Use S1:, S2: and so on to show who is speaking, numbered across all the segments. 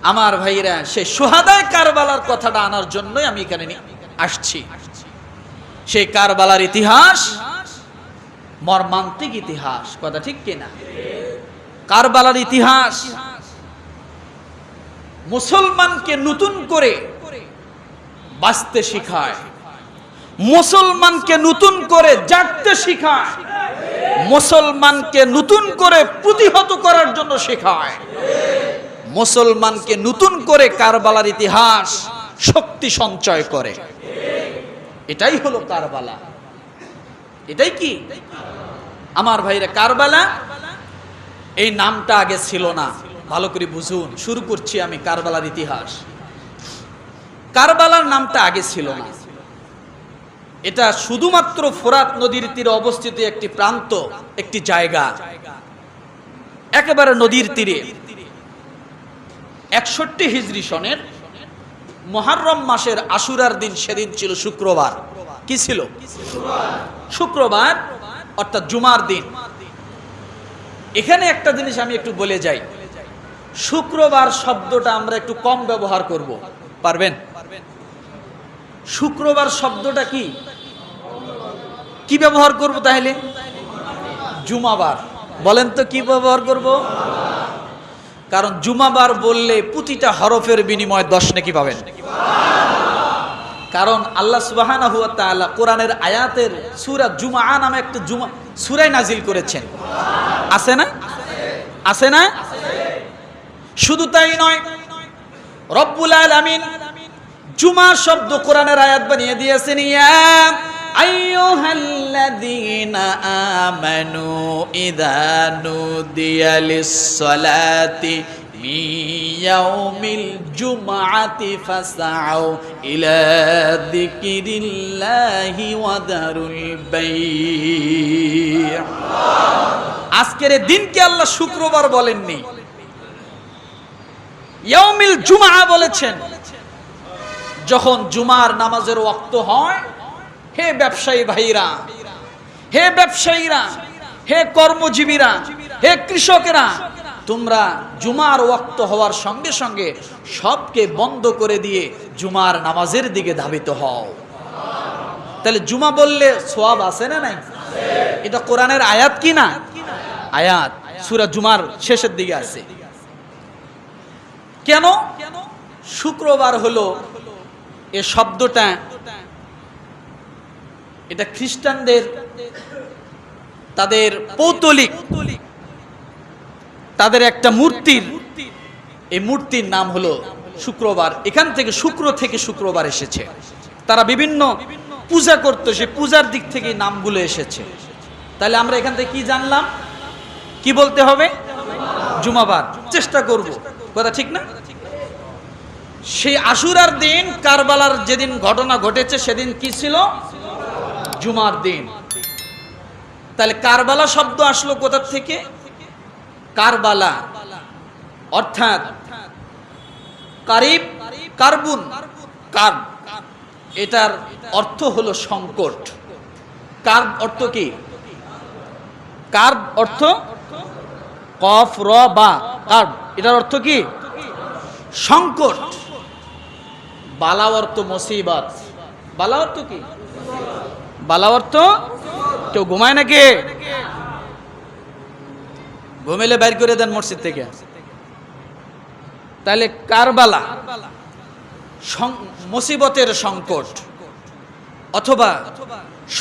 S1: আমার ভাইরা, সেই শুহাদায়ে কারবালার কথাটা আনার জন্যই আমি এখানে আসছি। সেই কারবালার ইতিহাস মর্মান্তিক ইতিহাস, কথা ঠিক কিনা? কারবালার ইতিহাস মুসলমানকে নতুন করে বাঁচতে শিখায়, মুসলমানকে নতুন করে জাগতে শিখায়, মুসলমানকে নতুন করে প্রতিহত করার জন্য শেখায়, মুসলমানকে নতুন করে কারবালার ইতিহাস শক্তি সঞ্চয় করে। এটাই হলো কারবালা। এটাই কি আমার ভাইরা? কারবালা এই নামটা আগে ছিল না, ভালো করে বুঝুন। শুরু করছি আমি কারবালার ইতিহাস। কারবালার নামটা আগে ছিল না। এটা শুধুমাত্র ফোরাত নদীর তীরে অবস্থিত একটি প্রান্ত, একটি জায়গা, একেবারে নদীর তীরে। 61 হিজরি সনের মুহররম মাসের আশুরার দিন, সেদিন ছিল শুক্রবার। কি ছিল? শুক্রবার, অর্থাৎ জুমার দিন। এখানে একটা জিনিস আমি একটু বলে যাই, শুক্রবার শব্দটা আমরা একটু কম ব্যবহার করব, পারবেন? শুক্রবার শব্দটা কি কি ব্যবহার করব তাহলে? জুমাবার। বলেন তো কি ব্যবহার করব? কারণ জুমাবার বললে প্রতিটা হরফের বিনিময়ে 10 নেকি পাবেন। কারণ আল্লাহ সুবহানাহু ওয়া তাআলা কোরআনের আয়াতের সূরা জুমআ নামে একটা সূরা নাজিল করেছেন। আছে না? আছে না? শুধু তাই নয়, রব্বুল আলামিন জুমা শব্দ কোরআনের আয়াত বানিয়ে দিয়েছেন। ইয়া আইয়ুহাল্লাযীনা আমানু ইযা নুদিয়া লিস-সালাতি মিন ইয়াউমিল জুমআতি ফাসআউ ইলা যিকরিল্লাহি ওয়া দারুল বাই'। আজকের দিনকে আল্লাহ শুক্রবার বলেননি, ইয়াউমিল জুমআ বলেছেন। যখন জুমার নামাজের ওয়াক্ত হয়, হে ব্যবসায়ী ভাইরা, হে ব্যবসায়ীরা, হে কর্মজীবীরা, হে কৃষকেরা, তোমরা জুমার ওয়াক্ত হওয়ার সঙ্গে সঙ্গে সবকে বন্ধ করে দিয়ে জুমার নামাজের দিকে ধাবিত হও। তাহলে জুমা বললে সওয়াব আছে না নাই? এটা কোরআনের আয়াত কি না? আয়াত, সূরা জুমার শেষের দিকে আছে। কেন শুক্রবার হলো? এ শব্দটা এটা খ্রিস্টানদের তাদের পৌত্তলিক, তাদের একটা মূর্তির, এই মূর্তির নাম হলো শুক্রবার। এখান থেকে শুক্র থেকে শুক্রবার এসেছে। তারা বিভিন্ন পূজা করতো, সেই পূজার দিক থেকে নামগুলো এসেছে। তাহলে আমরা এখান থেকে কি জানলাম? কি বলতে হবে? জুমাবার। চেষ্টা করব, কথা ঠিক না? সেই আশুরার দিন, কারবালার যেদিন ঘটনা ঘটেছে, সেদিন কি ছিল? জুমার দিন। তাহলে কারবালা শব্দ আসলো কোথা থেকে? কারবালা অর্থাৎ কারিব, কার্বুন, কার্ব, এটার অর্থ হলো সংকট। কার্ব অর্থ কি? কার্ব অর্থ কফ র বা, কার্ব, এটার অর্থ কি? সংকট। বালা অর্থ মুসিবত। বালা অর্থ কি? বালা অর্থ, কেউ ঘুমায় নাকি? ঘুমেলে বাইর করে দেন মসজিদ থেকে। তাহলে কারবালা মুসিবতের সংকট, অথবা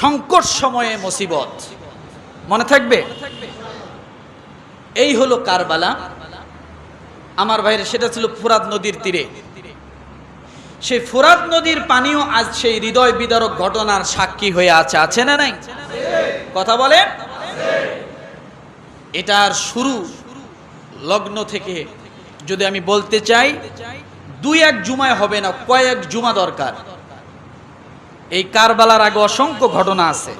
S1: সংকট সময়ে মুসিবত, মনে থাকবে? এই হলো কারবালা আমার ভাইরে। সেটা ছিল ফোরাত নদীর তীরে। সেই ফোরাত নদীর পানিও আজ সেই হৃদয় বিদারক ঘটনার সাক্ষী হয়ে আছে। আছে না নাই? কথা বলে। এটার শুরু লগ্ন থেকে যদি আমি বলতে চাই, 2-1 জুমায় হবে না, কয়েক জুমা দরকার। এই কারবালার আগে অসংখ্য ঘটনা আছে।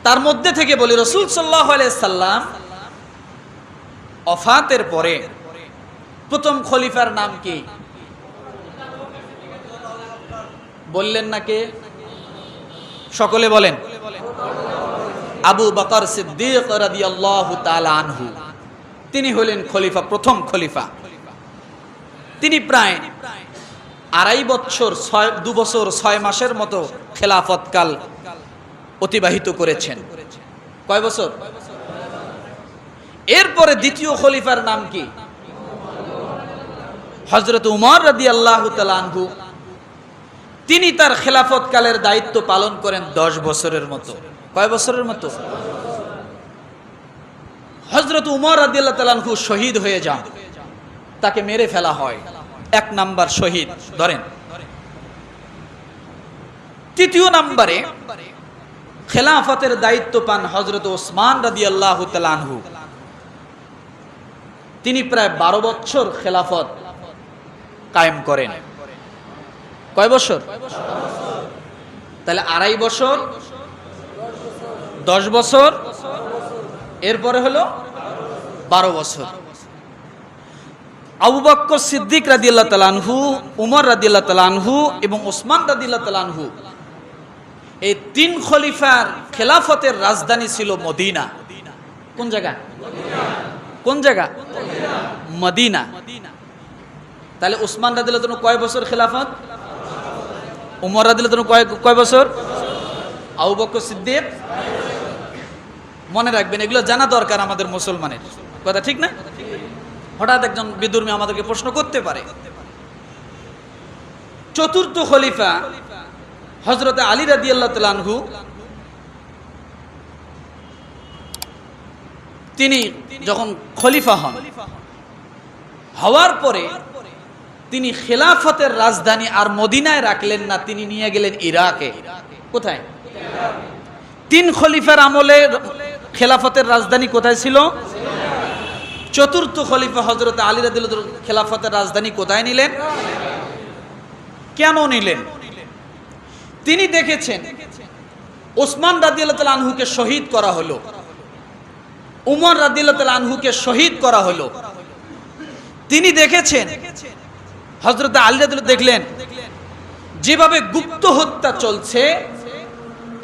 S1: তার মধ্যে থেকে বলি, রাসূল সাল্লাল্লাহু আলাইহি সাল্লাম ওফাতের পরে প্রথম খলিফার নাম কি? বললেন না কে? সকলে বলেন। আবু বকর সিদ্দিক রাদিয়াল্লাহু তাআলা আনহু, তিনি হলেন খলিফা, প্রথম খলিফা। তিনি প্রায় 2.5 বছর 2 বছর 6 মাসের মতো খেলাফতকাল অতিবাহিত করেছেন। কয় বছর? এরপরে দ্বিতীয় খলিফার নাম কি? হযরত উমর রাদিয়াল্লাহু তাআলা আনহু। তিনি তার খেলাফতকালের দায়িত্ব পালন করেন 10 বছরের মতো। কয় বছরের মতো? হযরত উমর রাদিয়াল্লাহু তাআলা আনহু শহীদ হয়ে যান, তাকে মেরে ফেলা হয়। 1 নাম্বার শহীদ ধরেন। তৃতীয় নম্বরে খেলাফতের দায়িত্ব পান হযরত ওসমান রাদিয়াল্লাহু তাআলা আনহু। তিনি প্রায় 12 বছর খেলাফত কায়েম করেন। কয় বছর? তাহলে 2.5 বছর, 10 বছর, এরপরে হলো 12 বছর। আবু বকর সিদ্দিক রাদিয়াল্লাহু তাআলা আনহু, উমর রাদিয়াল্লাহু তাআলা আনহু এবং ওসমান রাদিয়াল্লাহু তাআলা আনহু, এই 3 খলিফার খেলাফতের রাজধানী ছিল মদিনা। কোন জায়গা? কোন জায়গা? মদিনা। তাহলে ওসমান রাদিয়াল্লাহু তাআলা কয় বছর খেলাফত? উমর রাদিয়াল্লাহু তাআলা কয় বছর? আবু বকর সিদ্দিক। মনে রাখবেন, এগুলো জানা দরকার আমাদের মুসলমানের। কথা ঠিক না? হঠাৎ একজন বিদুর্মী আমাদেরকে প্রশ্ন করতে পারে। চতুর্থ খলিফা হযরত আলী রাদিয়াল্লাহু তাআলা আনহু, তিনি যখন খলিফা হন, হওয়ার পরে তিনি খেলাফতের রাজধানী আর মদিনায় রাখলেন না, তিনি নিয়ে গেলেন ইরাকে। কোথায়? 3 খলিফার আমলে খেলাফতের রাজধানী কোথায় ছিল? চতুর্থ খলিফা হযরত আলী রাদিয়াল্লাহু তাআলা খেলাফতের রাজধানী কোথায় নিলেন? কেন নিলেন? তিনি দেখেছেন ওসমান রাদিয়াল্লাহু তাআলা আনহুকে শহীদ করা হলো, উমর রাদিয়াল্লাহু তাআলা আনহুকে শহীদ করা হলো। তিনি দেখেছেন হযরত আলী রাদিয়াল্লাহু দেখলেন যেভাবে গুপ্ত হত্যা চলছে,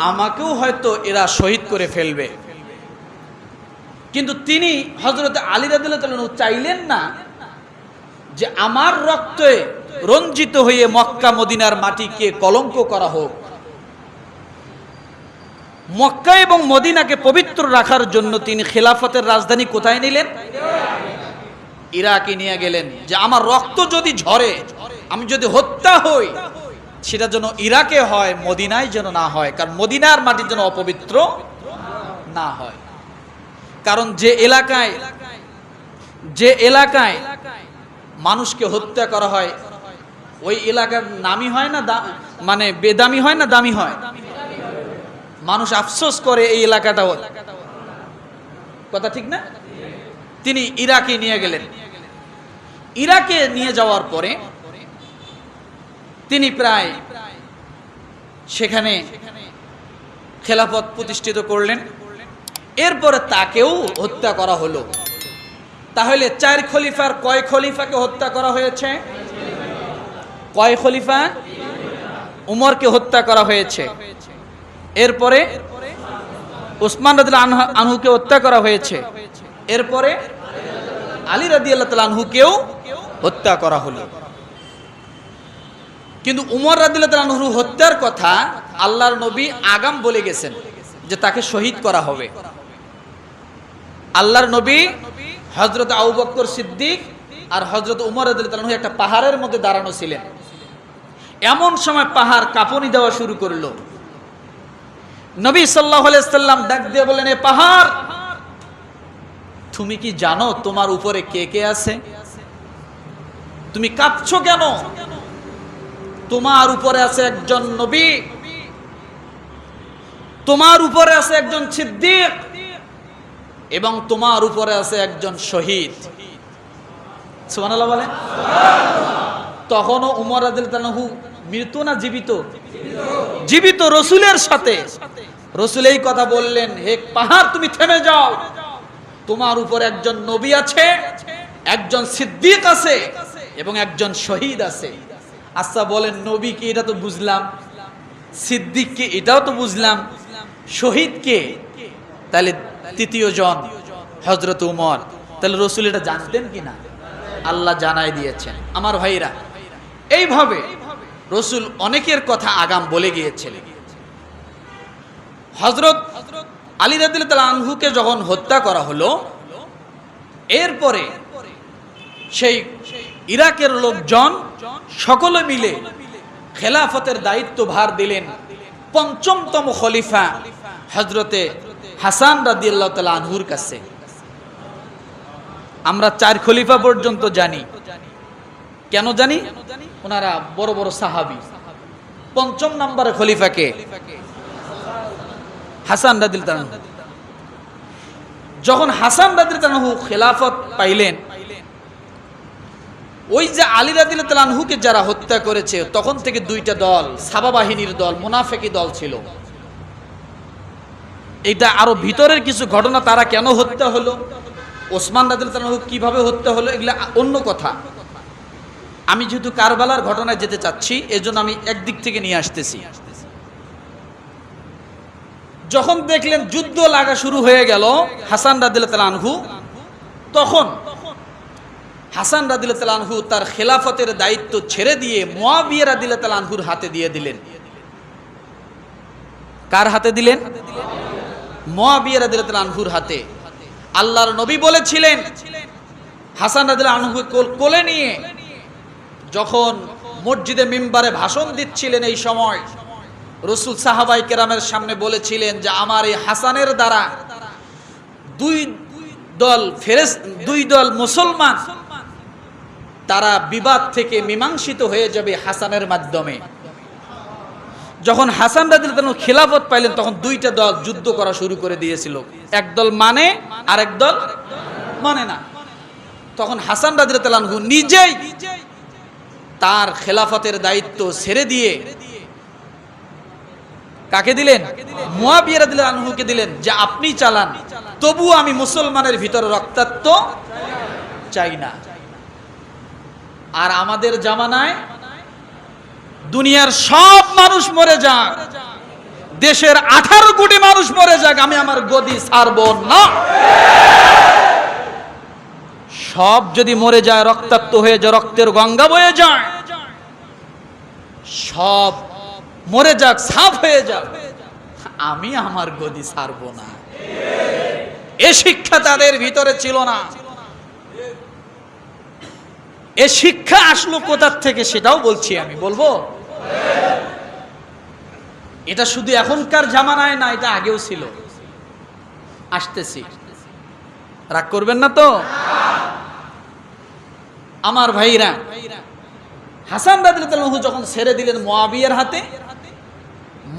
S1: আমাকেও হয়তো এরা শহীদ করে ফেলবে। কিন্তু তিনি হযরত আলী রাদিয়াল্লাহু তাআলা চাইলেন না যে আমার রক্তে রঞ্জিত হয়ে মক্কা মদিনার মাটিকে কলঙ্ক করা হোক। মক্কা এবং মদিনাকে পবিত্র রাখার জন্য তিনি খেলাফতের রাজধানী কোথায় নিলেন? ইরাকে নিয়ে গেলেন, যে আমার রক্ত যদি ঝরে, আমি যদি হত্যা হই, সেটা যেন ইরাকে হয়, মদিনায় যেন না হয়। কারণ মদিনার মাটি যেন অপবিত্র না হয়। কারণ যে এলাকায় মানুষকে হত্যা করা হয়, ওই এলাকার নামই হয় না, মানে বেদামি হয় না দামি হয়? মানুষ আফসোস করে এই এলাকাটা। কথা ঠিক না? তিনি ইরাকে নিয়ে গেলেন। ইরাকে নিয়ে যাওয়ার পরে তিনি প্রায় সেখানে খেলাফত প্রতিষ্ঠিত করলেন। এরপরে তাকেও হত্যা করা হলো। তাহলে 4 খলিফার কয় খলিফাকে হত্যা করা হয়েছে? কয় খলিফা? উমরকে হত্যা করা হয়েছে। এরপরে ওসমান রাদিয়াল্লাহু আনহুকে হত্যা করা হয়েছে। এরপরে আলী রাদিয়াল্লাহু তাআলা আনহুকেও হত্যা করা হলো। কিন্তু উমর রাদিয়াল্লাহু তাআলা আনহু হত্যার কথা আল্লাহর নবী আগাম বলে গেছেন যে তাকে শহীদ করা হবে। আল্লাহর নবী হযরত আবু বকর সিদ্দিক আর হযরত উমর রাদিয়াল্লাহু তাআলা আনহু একটা পাহাড়ের মধ্যে দাঁড়ানো ছিলেন। এমন সময় পাহাড় কাঁপুনি দেওয়া শুরু করলো। নবী সাল্লাল্লাহু আলাইহি সাল্লাম ডাক দিয়ে বলেন, এ পাহাড়, তুমি কি জানো তোমার উপরে কে কে আছে? তুমি কাঁপছো কেন? তোমার উপরে আছে একজন নবী, তোমার উপরে আছে একজন সিদ্দিক, এবং তোমার উপরে আছে একজন শহীদ। সুবহানাল্লাহ বলেন। তখনও উমর রাদিয়াল্লাহু আনহু মৃত না জীবিত? জীবিত। রসুলের সাথে রসুল এই কথা বললেন, হে পাহাড়, তুমি থেমে যাও, তোমার উপর একজন নবী আছে, একজন সিদ্দিক আছে এবং একজন শহীদ আছে। আচ্ছা বলেন, নবী কি? এটা তো বুঝলাম। সিদ্দিক কে? এটাও তো বুঝলাম। শহীদ কে? তাহলে তৃতীয় জন হযরত উমর। তাহলে রসুল এটা জানতেন কিনা? আল্লাহ জানাই দিয়েছেন। আমার ভাইরা, এইভাবে রসুল অনেকের কথা আগাম বলে গিয়েছিলেন। হযরত আলী রাদিয়াল্লাহু আনহুকে যখন হত্যা করা হলো, এরপরে সেই ইরাকের লোকজন সকলে মিলে খেলাফতের দায়িত্ব ভার দিলেন পঞ্চমতম খলিফা হযরতে হাসান রাদিয়াল্লাহু তাআলা আনহুর কাছে। আমরা 4 খলিফা পর্যন্ত জানি। কেন জানি? ওনারা বড় বড় সাহাবী। পঞ্চম নম্বরে খলিফাকে হাসান রাদিয়াল্লাহু আনহু। যখন হাসান রাদিয়াল্লাহু আনহু খেলাফত পাইলেন, ওই যে আলী রাদিয়াল্লাহু আনহুকে যারা হত্যা করেছে তখন থেকে 2টা দল, সাবা বাহিনীর দল, মুনাফিকি দল ছিল। এটা আরো ভিতরের কিছু ঘটনা, তারা কেন হত্যা হলো, ওসমান রাদিয়াল্লাহু আনহু কিভাবে হত্যা হলো, এগুলা অন্য কথা। আমি যেহেতু কারবালার ঘটনায় যেতে চাচ্ছি, এজন্য আমি একদিক থেকে নিয়ে আসতেছি। যখন দেখলেন যুদ্ধ লাগা শুরু হয়ে গেল হাসান রাদিয়াল্লাহু আনহু, তখন হাসান রাদিয়াল্লাহু আনহু তার খেলাফতের দায়িত্ব ছেড়ে দিয়ে মুয়াবিয়া রাদিয়াল্লাহু আনহুর হাতে দিয়ে দিলেন। কার হাতে দিলেন? মুয়াবিয়া রাদিয়াল্লাহু আনহুর হাতে। আল্লাহর নবী বলেছিলেন, হাসান রাদিয়াল্লাহু আনহুকে কোলে নিয়ে যখন মসজিদে মিম্বারে ভাষণ দিচ্ছিলেন, এই সময় রাসূল সাহাবাই কেরামের সামনে বলেছিলেন যে আমার এই হাসানের দ্বারা দুই দল মুসলমান তারা বিবাদ থেকে মীমাংসিত হয়ে যাবে হাসানের মাধ্যমে। যখন হাসান রাদিয়াল্লাহু আনহু খিলাফত পাইলেন, তখন 2টা দল যুদ্ধ করা শুরু করে দিয়েছিল। এক দল মানে, আরেক দল মানে না। তখন হাসান রাদিয়াল্লাহু আনহু নিজেই তার খেলাফতের দায়িত্ব ছেড়ে দিয়ে কাকে দিলেন? মুয়াবিয়া রাদিয়াল্লাহু আনহুকে দিলেন, যে আপনি চালান, তবু আমি মুসলমানের ভিতরে রক্তাক্ত চাই না। আর আমাদের জামানায় দুনিয়ার সব মানুষ মরে যাক, দেশের 18 কোটি মানুষ মরে যাক, আমি আমার গদি ছাড়ব না। সব যদি মরে যায়, রক্তাক্ত হয়ে যায়, রক্তের গঙ্গা বয়ে যায়, সব মরে যাক, সাফ হয়ে যাক, আমি আমার গদি ছাড়ব না। এ শিক্ষা তাদের ভিতরে ছিল না। এ শিক্ষা আসলো কোথার থেকে সেটাও বলছি, আমি বলবো। এটা শুধু এখনকার জামানায় না, এটা আগেও ছিল। আসতেছি, রাগ করবেন না তো আমার ভাইরা। হাসান রাদিয়াল্লাহু আনহু যখন ছেড়ে দিলেন মুয়াবিয়ার হাতে,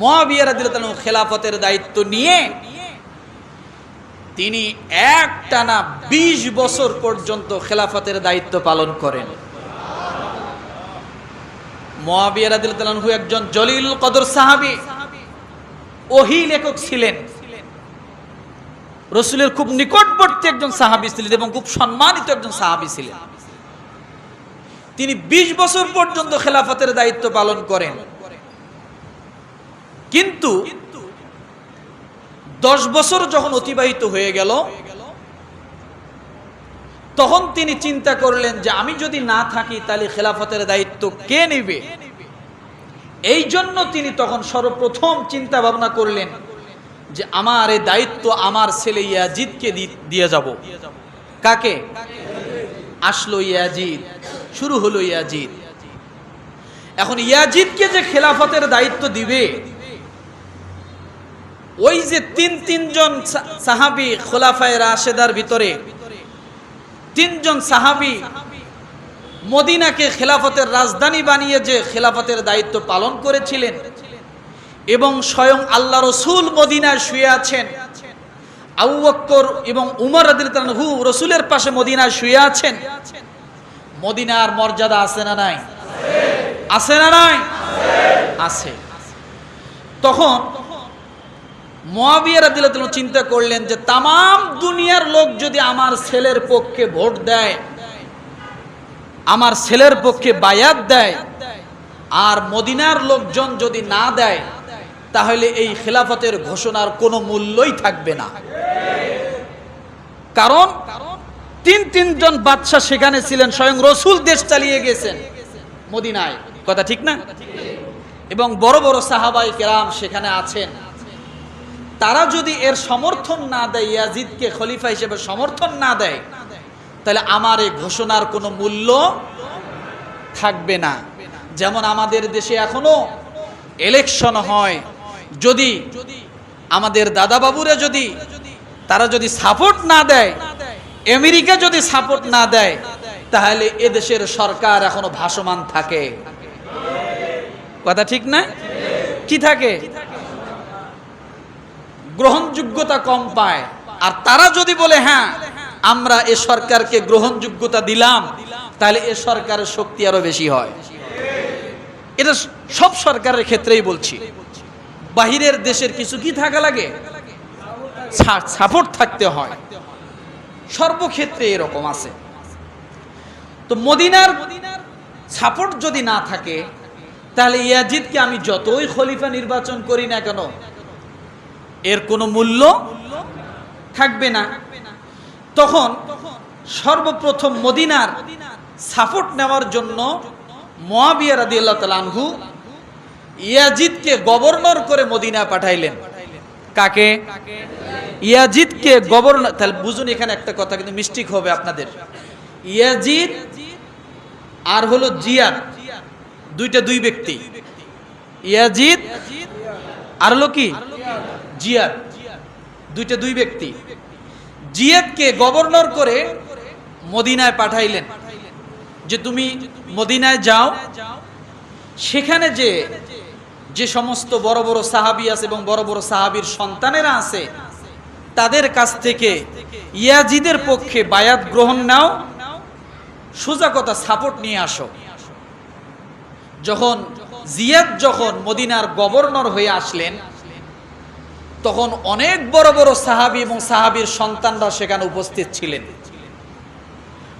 S1: মুয়াবিয়া রাদিয়াল্লাহু আনহু খেলাফতের দায়িত্ব নিয়ে তিনি একটানা 20 বছর পর্যন্ত খেলাফতের দায়িত্ব পালন করেন। মুয়াবিয়া রাদিয়াল্লাহু আনহু একজন জলিল কদর সাহাবী, ওহী লেখক ছিলেন, রাসূলের খুব নিকটবর্তী একজন সাহাবী ছিলেন এবং খুব সম্মানিত একজন সাহাবী ছিলেন। তিনি 20 বছর পর্যন্ত খেলাফতের দায়িত্ব পালন করেন। কিন্তু 10 বছর যখন অতিবাহিত হয়ে গেল, তখন তিনি চিন্তা করলেন যে আমি যদি না থাকি তাহলে খেলাফতের দায়িত্ব কে নেবে। এই জন্য তিনি তখন সর্বপ্রথম চিন্তা ভাবনা করলেন যে আমার এই দায়িত্ব আমার ছেলে ইয়াজিদকে দিয়ে যাব। কাকে? আসলো ইয়াজিদ, শুরু হলো ইয়াজিদ। এখন ইয়াজিদকে যে খেলাফতের দায়িত্ব দিবে, ওই যে তিনজন সাহাবী খোলাফায়ে রাশেদার ভিতরে 3 জন সাহাবী মদিনাকে খেলাফতের রাজধানী বানিয়ে যে খেলাফতের দায়িত্ব পালন করেছিলেন, এবং স্বয়ং আল্লাহ রাসূল মদিনায় শুয়ে আছেন, আবু বকর এবং উমর রাদিয়াল্লাহু আনহু রাসূলের পাশে মদিনায় শুয়ে আছেন। মদিনার মর্যাদা আছে না নাই? আছে না নাই? আছে। তখন মুয়াবিয়া রাদিয়াল্লাহু আনহু চিন্তা করলেন যে তামাম দুনিয়ার লোক যদি আমার ছেলের পক্ষে ভোট দেয়, আমার ছেলের পক্ষে বায়াত দেয়, আর মদিনার লোকজন যদি না দেয়, তাহলে এই খেলাফতের ঘোষণার কোনো মূল্যই থাকবে না। কারণ তিনজন বাদশা সেখানে ছিলেন, স্বয়ং রসুল দেশ চালিয়ে গেছেন মদিনায়, কথা ঠিক না? এবং বড় বড় সাহাবাই কেরাম সেখানে আছেন। তারা যদি এর সমর্থন না দেয়, ইয়াজিদকে খলিফা হিসেবে সমর্থন না দেয়, তাহলে আমার এই ঘোষণার কোনো মূল্য থাকবে না। যেমন আমাদের দেশে এখনো ইলেকশন হয়, যদি আমাদের দাদা বাবুরা তারা যদি সাপোর্ট না দেয়, আমেরিকা যদি সাপোর্ট না দেয়, তাহলে এদেশের সরকার এখনো ভাসমান থাকে, কথা ঠিক না? কি থাকে? গ্রহণযোগ্যতা কম পায়। আর তারা যদি বলে হ্যাঁ আমরা এ সরকারকে গ্রহণযোগ্যতা দিলাম, তাহলে এ সরকারের শক্তি আরো বেশি হয়। এটা সব সরকারের ক্ষেত্রেই বলছি। বাহিরের দেশের কিছু কি থাকা লাগে, সাপোর্ট থাকতে হয়, সর্বক্ষেত্রে এরকম আছে। তো মদিনার সাপোর্ট যদি না থাকে, তাহলে ইয়াজিদকে আমি যতই খলিফা নির্বাচন করি না কেন, এর কোনো মূল্য থাকবে না। তখন সর্বপ্রথম মদিনার সাপোর্ট নেওয়ার জন্য মুয়াবিয়া রাদিয়াল্লাহু তাআলা আনহু ইয়াজিদকে গভর্নর করে মদিনা পাঠাইলেন। কাকে? ইয়াজিদকে গভর্নর। তাহলে বুঝুন, এখানে একটা কথা কিন্তু মিস্টেক হবে আপনাদের। ইয়াজিদ আর হলো জিয়াদ, দুই ব্যক্তি। ইয়াজিদ আর হলো কি জিয়াদ, দুই ব্যক্তি। জিয়াদকে গভর্নর করে মদিনায় পাঠাইলেন যে তুমি মদিনায় যাও, সেখানে যে সমস্ত বড় বড় সাহাবী আছে এবং বড় বড় সাহাবীর সন্তানেরা আছে, তাদের কাছ থেকে ইয়াজিদের পক্ষে বায়াত গ্রহণ নাও, সোজা কথা সাপোর্ট নিয়ে আসো। যখন মদিনার গভর্নর হয়ে আসলেন, তখন অনেক বড় বড় সাহাবী এবং সাহাবীর সন্তানরা সেখানে উপস্থিত ছিলেন।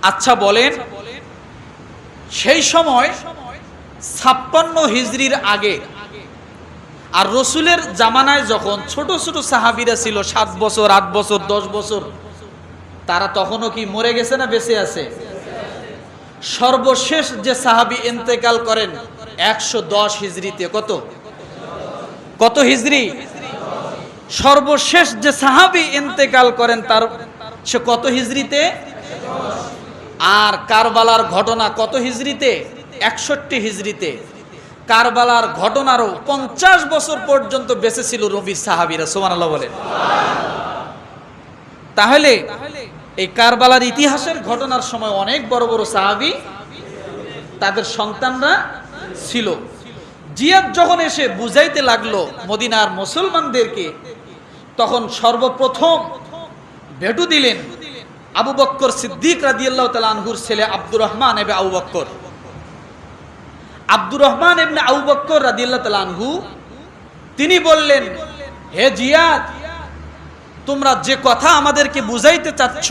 S1: আচ্ছা বলেন, সেই সময় 56 হিজরির আগে, আর রসুলের জামানায় যখন ছোট ছোট সাহাবীরা ছিল 7 বছর 8 বছর 10 বছর, তারা তখনও কি মরে গেছে না বেঁচে আছে? সর্বশেষ যে সাহাবী ইন্তেকাল করেন 110 হিজরিতে। কত হিজরি? সর্বশেষ যে সাহাবী ইন্তেকাল করেন সে কত হিজরিতে? আর কারবালার ঘটনা কত হিজরিতে? 61 হিজরিতে। কারবালার ঘটনারও 50 বছর পর্যন্ত বেঁচে ছিল নবীর সাহাবীরা, সুবহানাল্লাহ বলেন। তাহলে এই কারবালার ইতিহাসের ঘটনার সময় অনেক বড় বড় সাহাবী, তাদের সন্তানরা ছিল। জিয়াদ যখন এসে বুঝাইতে লাগলো মদিনার মুসলমানদেরকে, তখন সর্বপ্রথম ভেটু দিলেন আবু বকর সিদ্দিক রাদিয়াল্লাহু তাআলা আনহুর ছেলে আব্দুর রহমান ইবনে আবু বকর। আব্দুর রহমান ইবনে আবু বকর রাদিয়াল্লাহু তাআলা আনহু তিনি বললেন, হে জিয়াদ, তোমরা যে কথা আমাদেরকে বুঝাইতে চাচ্ছ,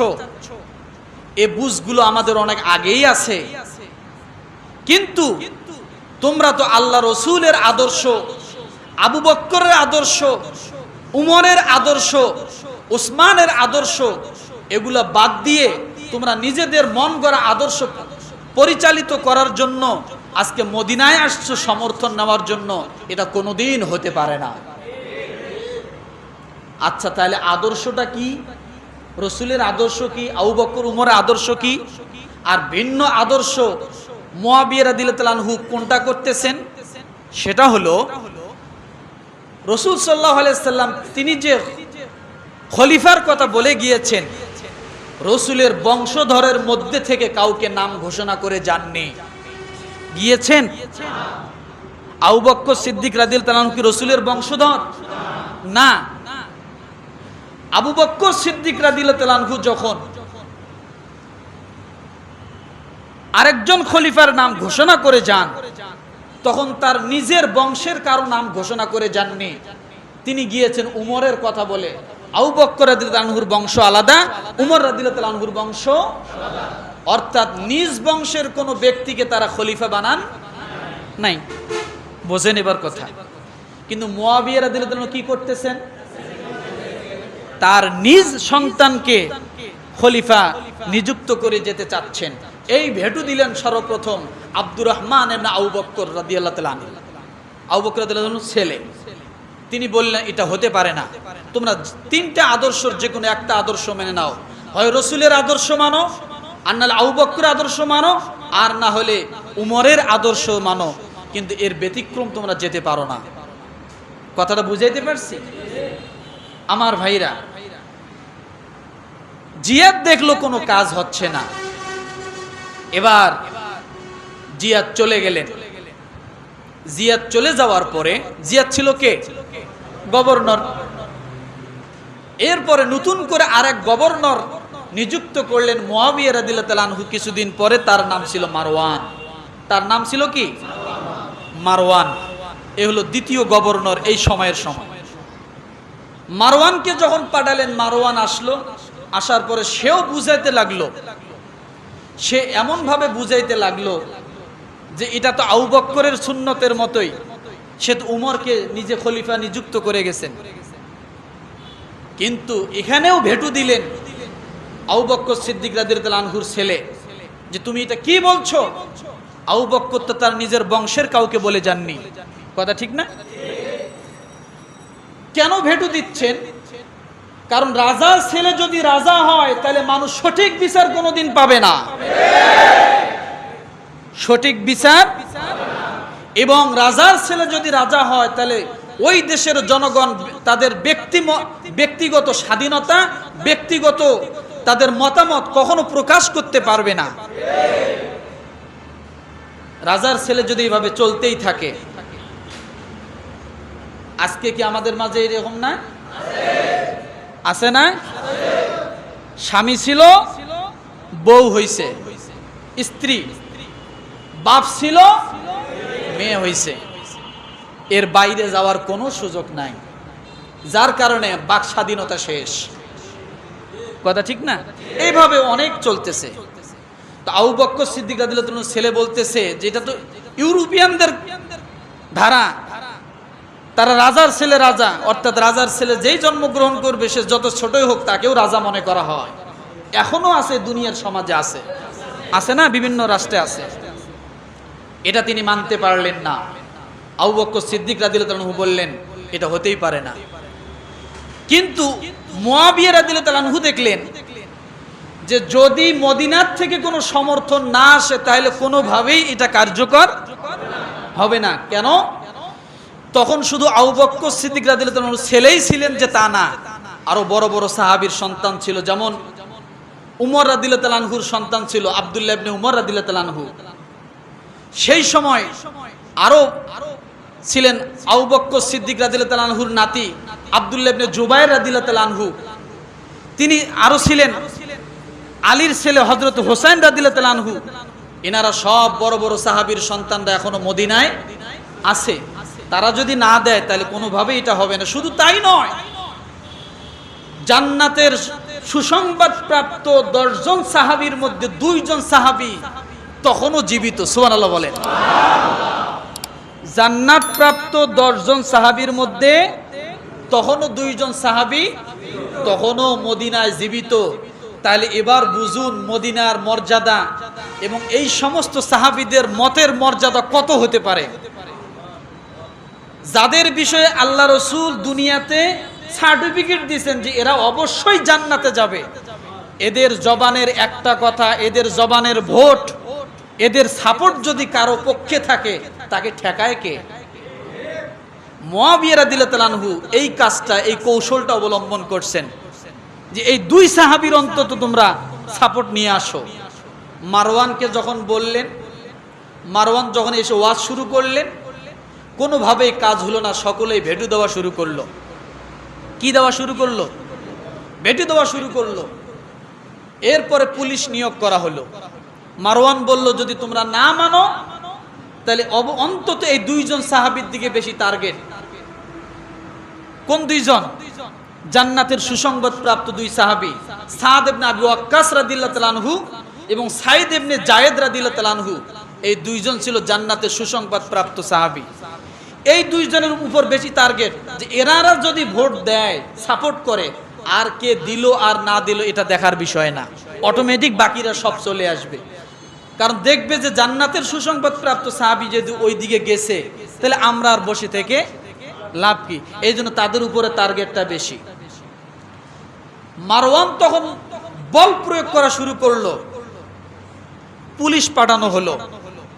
S1: এই বুঝগুলো আমাদের অনেক আগেই আছে, কিন্তু তোমরা তো আল্লাহ রসুলের আদর্শ, আবু বকরের আদর্শ, উমরের আদর্শ, উসমানের আদর্শ, এগুলা বাদ দিয়ে তোমরা নিজেদের মন গড়া আদর্শ পরিচালিত করার জন্য আজকে মদিনায় আসছো সমর্থন নেওয়ার জন্য। এটা কোনোদিন হতে পারে না। আচ্ছা, তাহলে আদর্শটা কি? রসুলের আদর্শ কি? আবু বকর উমরের আদর্শ কি? আর ভিন্ন আদর্শ মুয়াবিয়া রাদিয়াল্লাহু তাআলা আনহু কোনটা করতেছেন? সেটা হলো রাসূল সাল্লাল্লাহু আলাইহি সাল্লাম তিনি যে খলিফার কথা বলে গিয়েছেন, রসুলের বংশধরের মধ্যে থেকে কাউকে নাম ঘোষণা করে যাননি। গিয়েছেন? আবু বকর সিদ্দিক রাদিয়াল্লাহু তাআলা আনহু কি রসুলের বংশধর? না। আবু বকর সিদ্দিক রাদিয়াল্লাহু তাআলা আনহু যখন আরেকজন খলিফার নাম ঘোষণা করে যান, তখন তার নিজের বংশের কারো নাম ঘোষণা করে যাননি। তিনি গিয়েছেন উমরের কথা বলে। আবু বকর রাদিয়াল্লাহু আনহুর বংশ আলাদা, উমর রাদিয়াল্লাহু তাআলা আনহুর বংশ আলাদা। অর্থাৎ নিজ বংশের কোনো ব্যক্তিকে তারা খলিফা বানান নাই। বোঝেন এবার কথা? কিন্তু মুয়াবিয়া রাদিয়াল্লাহু আনহু কি করতেছেন? তার নিজ সন্তানকে খলিফা নিযুক্ত করে যেতে চাচ্ছেন। এই ভেটু দিলেন সর্বপ্রথম আব্দুর রহমান ইবনে আবু বকর রাদিয়াল্লাহু তাআলা আনহু। আবু বকর রাদিয়াল্লাহু আনহু ছেলে। তিনি বললেন এটা হতে পারে না, তোমরা তিনটা আদর্শের যে কোনো একটা আদর্শ মেনে নাও, হয় রসুলের আদর্শ মানো, আর নাহলে আবু বকরের আদর্শ মানো, আর না হলে উমরের আদর্শ মানো, কিন্তু এর ব্যতিক্রম তোমরা যেতে পারো না। কথাটা বুঝাইতে পারছি? আমার ভাইরা, জিয়াদ দেখলো কোনো কাজ হচ্ছে না, এবার জিয়াদ চলে গেলেন। জিয়াদ চলে যাওয়ার পরে, জিয়াদ ছিল কে? গভর্নর। এরপরে নতুন করে আরেক গভর্নর নিযুক্ত করলেন মুয়াবিয়া রাদিয়াল্লাহু তাআলা আনহু। কিছুদিন পরে তার নাম ছিল মারওয়ান। তার নাম ছিল কি? মারওয়ান। এ হলো দ্বিতীয় গভর্নর এই সময়ের সময়। মারওয়ানকে যখন পাঠালেন, মারওয়ান আসলো। আসার পরে সেও বুঝাইতে লাগলো, সে এমন ভাবে বুঝাইতে লাগলো যে এটা তো আবু বকরের সুন্নতের মতোই, সে তো উমরকে নিজে খলিফা নিযুক্ত করে গেছেন। কিন্তু এখানেও ভেটু দিলেন আবু বকর সিদ্দিক রাদিয়াল্লাহু আনহুর ছেলে, যে তুমি এটা কি বলছো? আবু বকর তো তার নিজের বংশের কাউকে বলে যাননি। কথা ঠিক না? কেন ভেটু দিচ্ছেন? কারণ রাজার ছেলে যদি রাজা হয় তাহলে মানুষ সঠিক বিচার কোনোদিন পাবে না। সঠিক বিচার। এবং রাজার ছেলে যদি রাজা হয় তাহলে ওই দেশের জনগণ তাদের ব্যক্তিগত স্বাধীনতা, ব্যক্তিগত তাদের মতামত কখনো প্রকাশ করতে পারবে না। রাজার ছেলে যদি এইভাবে চলতেই থাকে, আজকে কি আমাদের মাঝে এরকম না? আছে না? স্বামী ছিল, বউ হইছে, স্ত্রী, বাপ ছিল, মেয়ে হইছে, এর বাইরে যাওয়ার কোনো সুযোগ নাই, যার কারণে বাক স্বাধীনতা শেষ। কথা ঠিক না? এইভাবে অনেক চলতেছে। তো আবু বকর সিদ্দিক রাদিয়াল্লাহু তাআলা ছেলে বলতেছে যে এটা তো ইউরোপিয়ানদের ধারা, তারা রাজার ছেলে রাজা, অর্থাৎ রাজার ছেলে যেই জন্মগ্রহণ করবে সে যত ছোটই হোক তাকেও রাজা মনে করা হয়। এখনো আছে, দুনিয়ার সমাজে আছে, আছে না? বিভিন্ন রাষ্ট্রে আছে। এটা তিনি মানতে পারলেন না। আবু বকর সিদ্দিক রাদিয়াল্লাহু তাআলা বললেন এটা হতেই পারে না। কিন্তু মুয়াবিয়া রাদিয়াল্লাহু তাআলা দেখলেন যে যদি মদিনার থেকে কোনো সমর্থন না আসে তাহলে কোনোভাবেই এটা কার্যকর হবে না। কেন? তখন শুধু আবু বকর সিদ্দিক রাদিয়াল্লাহু তাআলা ছেলেই ছিলেন যে তা না, আরো বড় বড় সাহাবীর সন্তান ছিল। যেমন উমর রাদিয়াল্লাহু তাআলা আনহুর সন্তান ছিল আব্দুল্লাহ ইবনে উমর রাদিয়াল্লাহু তাআলা আনহু। সেই সময় আরো ছিলেন আবু বকর সিদ্দিক রাদিয়াল্লাহু তাআলা আনহুর নাতি আব্দুল্লাহ ইবনে জুবাইর রাদিয়াল্লাহু তাআলা আনহু। তিনি আরো ছিলেন আলীর ছেলে হযরত হোসেন রাদিয়াল্লাহু তাআলা আনহু। এনারা সব বড় বড় সাহাবীর সন্তানরা এখনো মদিনায় আছে। তারা যদি না দেয় তাহলে কোনোভাবেই এটা হবে না। শুধু তাই নয়, জান্নাতের সুসংবাদ প্রাপ্ত 10 জন সাহাবীর মধ্যে 2 জন সাহাবী তখনও জীবিত। সুবহানাল্লাহ বলেন। জান্নাত প্রাপ্ত 10 জন সাহাবীর মধ্যে তখনও 2 জন সাহাবী তখনও মদিনায় জীবিত। তাহলে এবার বুঝুন মদিনার মর্যাদা এবং এই সমস্ত সাহাবীদের মতের মর্যাদা কত হতে পারে। যাদের বিষয়ে আল্লাহ রসুল দুনিয়াতে সার্টিফিকেট দিয়েছেন যে এরা অবশ্যই জান্নাতে যাবে, এদের জবানের একটা কথা, এদের জবানের ভোট, এদের সাপোর্ট যদি কারো পক্ষে থাকে তাকে ঠেকায় কে? মুয়াবিয়া রাদিয়াল্লাহু তাআলা আনহু এই কাজটা, এই কৌশলটা অবলম্বন করছেন যে এই 2 সাহাবীর অন্তত তোমরা সাপোর্ট নিয়ে আসো। মারওয়ানকে যখন বললেন, মারওয়ান যখন এসে ওয়াজ শুরু করলেন, কোনোভাবেই কাজ হলো না। সকলেই ভেটু দেওয়া শুরু করলো। কি দেওয়া শুরু করলো? ভেটু দেওয়া শুরু করলো। এরপরে পুলিশ নিয়োগ করা হলো। মারওয়ান বলল যদি তোমরা না মানো তাহলে অন্তত এই 2 জন সাহাবীর দিকে বেশি টার্গেট। কোন 2 জন? জান্নাতের সুসংবাদ প্রাপ্ত 2 সাহাবী, সাদ ইবনে আবি ওয়াক্কাস রাদিয়াল্লাহু তাআলা আনহু এবং সাইদ ইবনে জায়েদ রাদিয়াল্লাহু তাআলা আনহু। এই 2 জন ছিল জান্নাতের সুসংবাদ প্রাপ্ত সাহাবী। এই 2 জনের উপর বেশি টার্গেট যে এনারা যদি ভোট দেয়, সাপোর্ট করে, আর কে দিল আর না দিল এটা দেখার বিষয় না, অটোমেটিক বাকিরা সব চলে আসবে। কারণ দেখবে যে জান্নাতের সুসংবাদ প্রাপ্ত সাহাবী যদি ওই দিকে গেছে, তাহলে আমরা আর বসে থেকে লাভ কি? এই জন্য তাদের উপরে টার্গেটটা বেশি। মারওয়ান তখন বল প্রয়োগ করা শুরু করলো, পুলিশ পাঠানো হলো,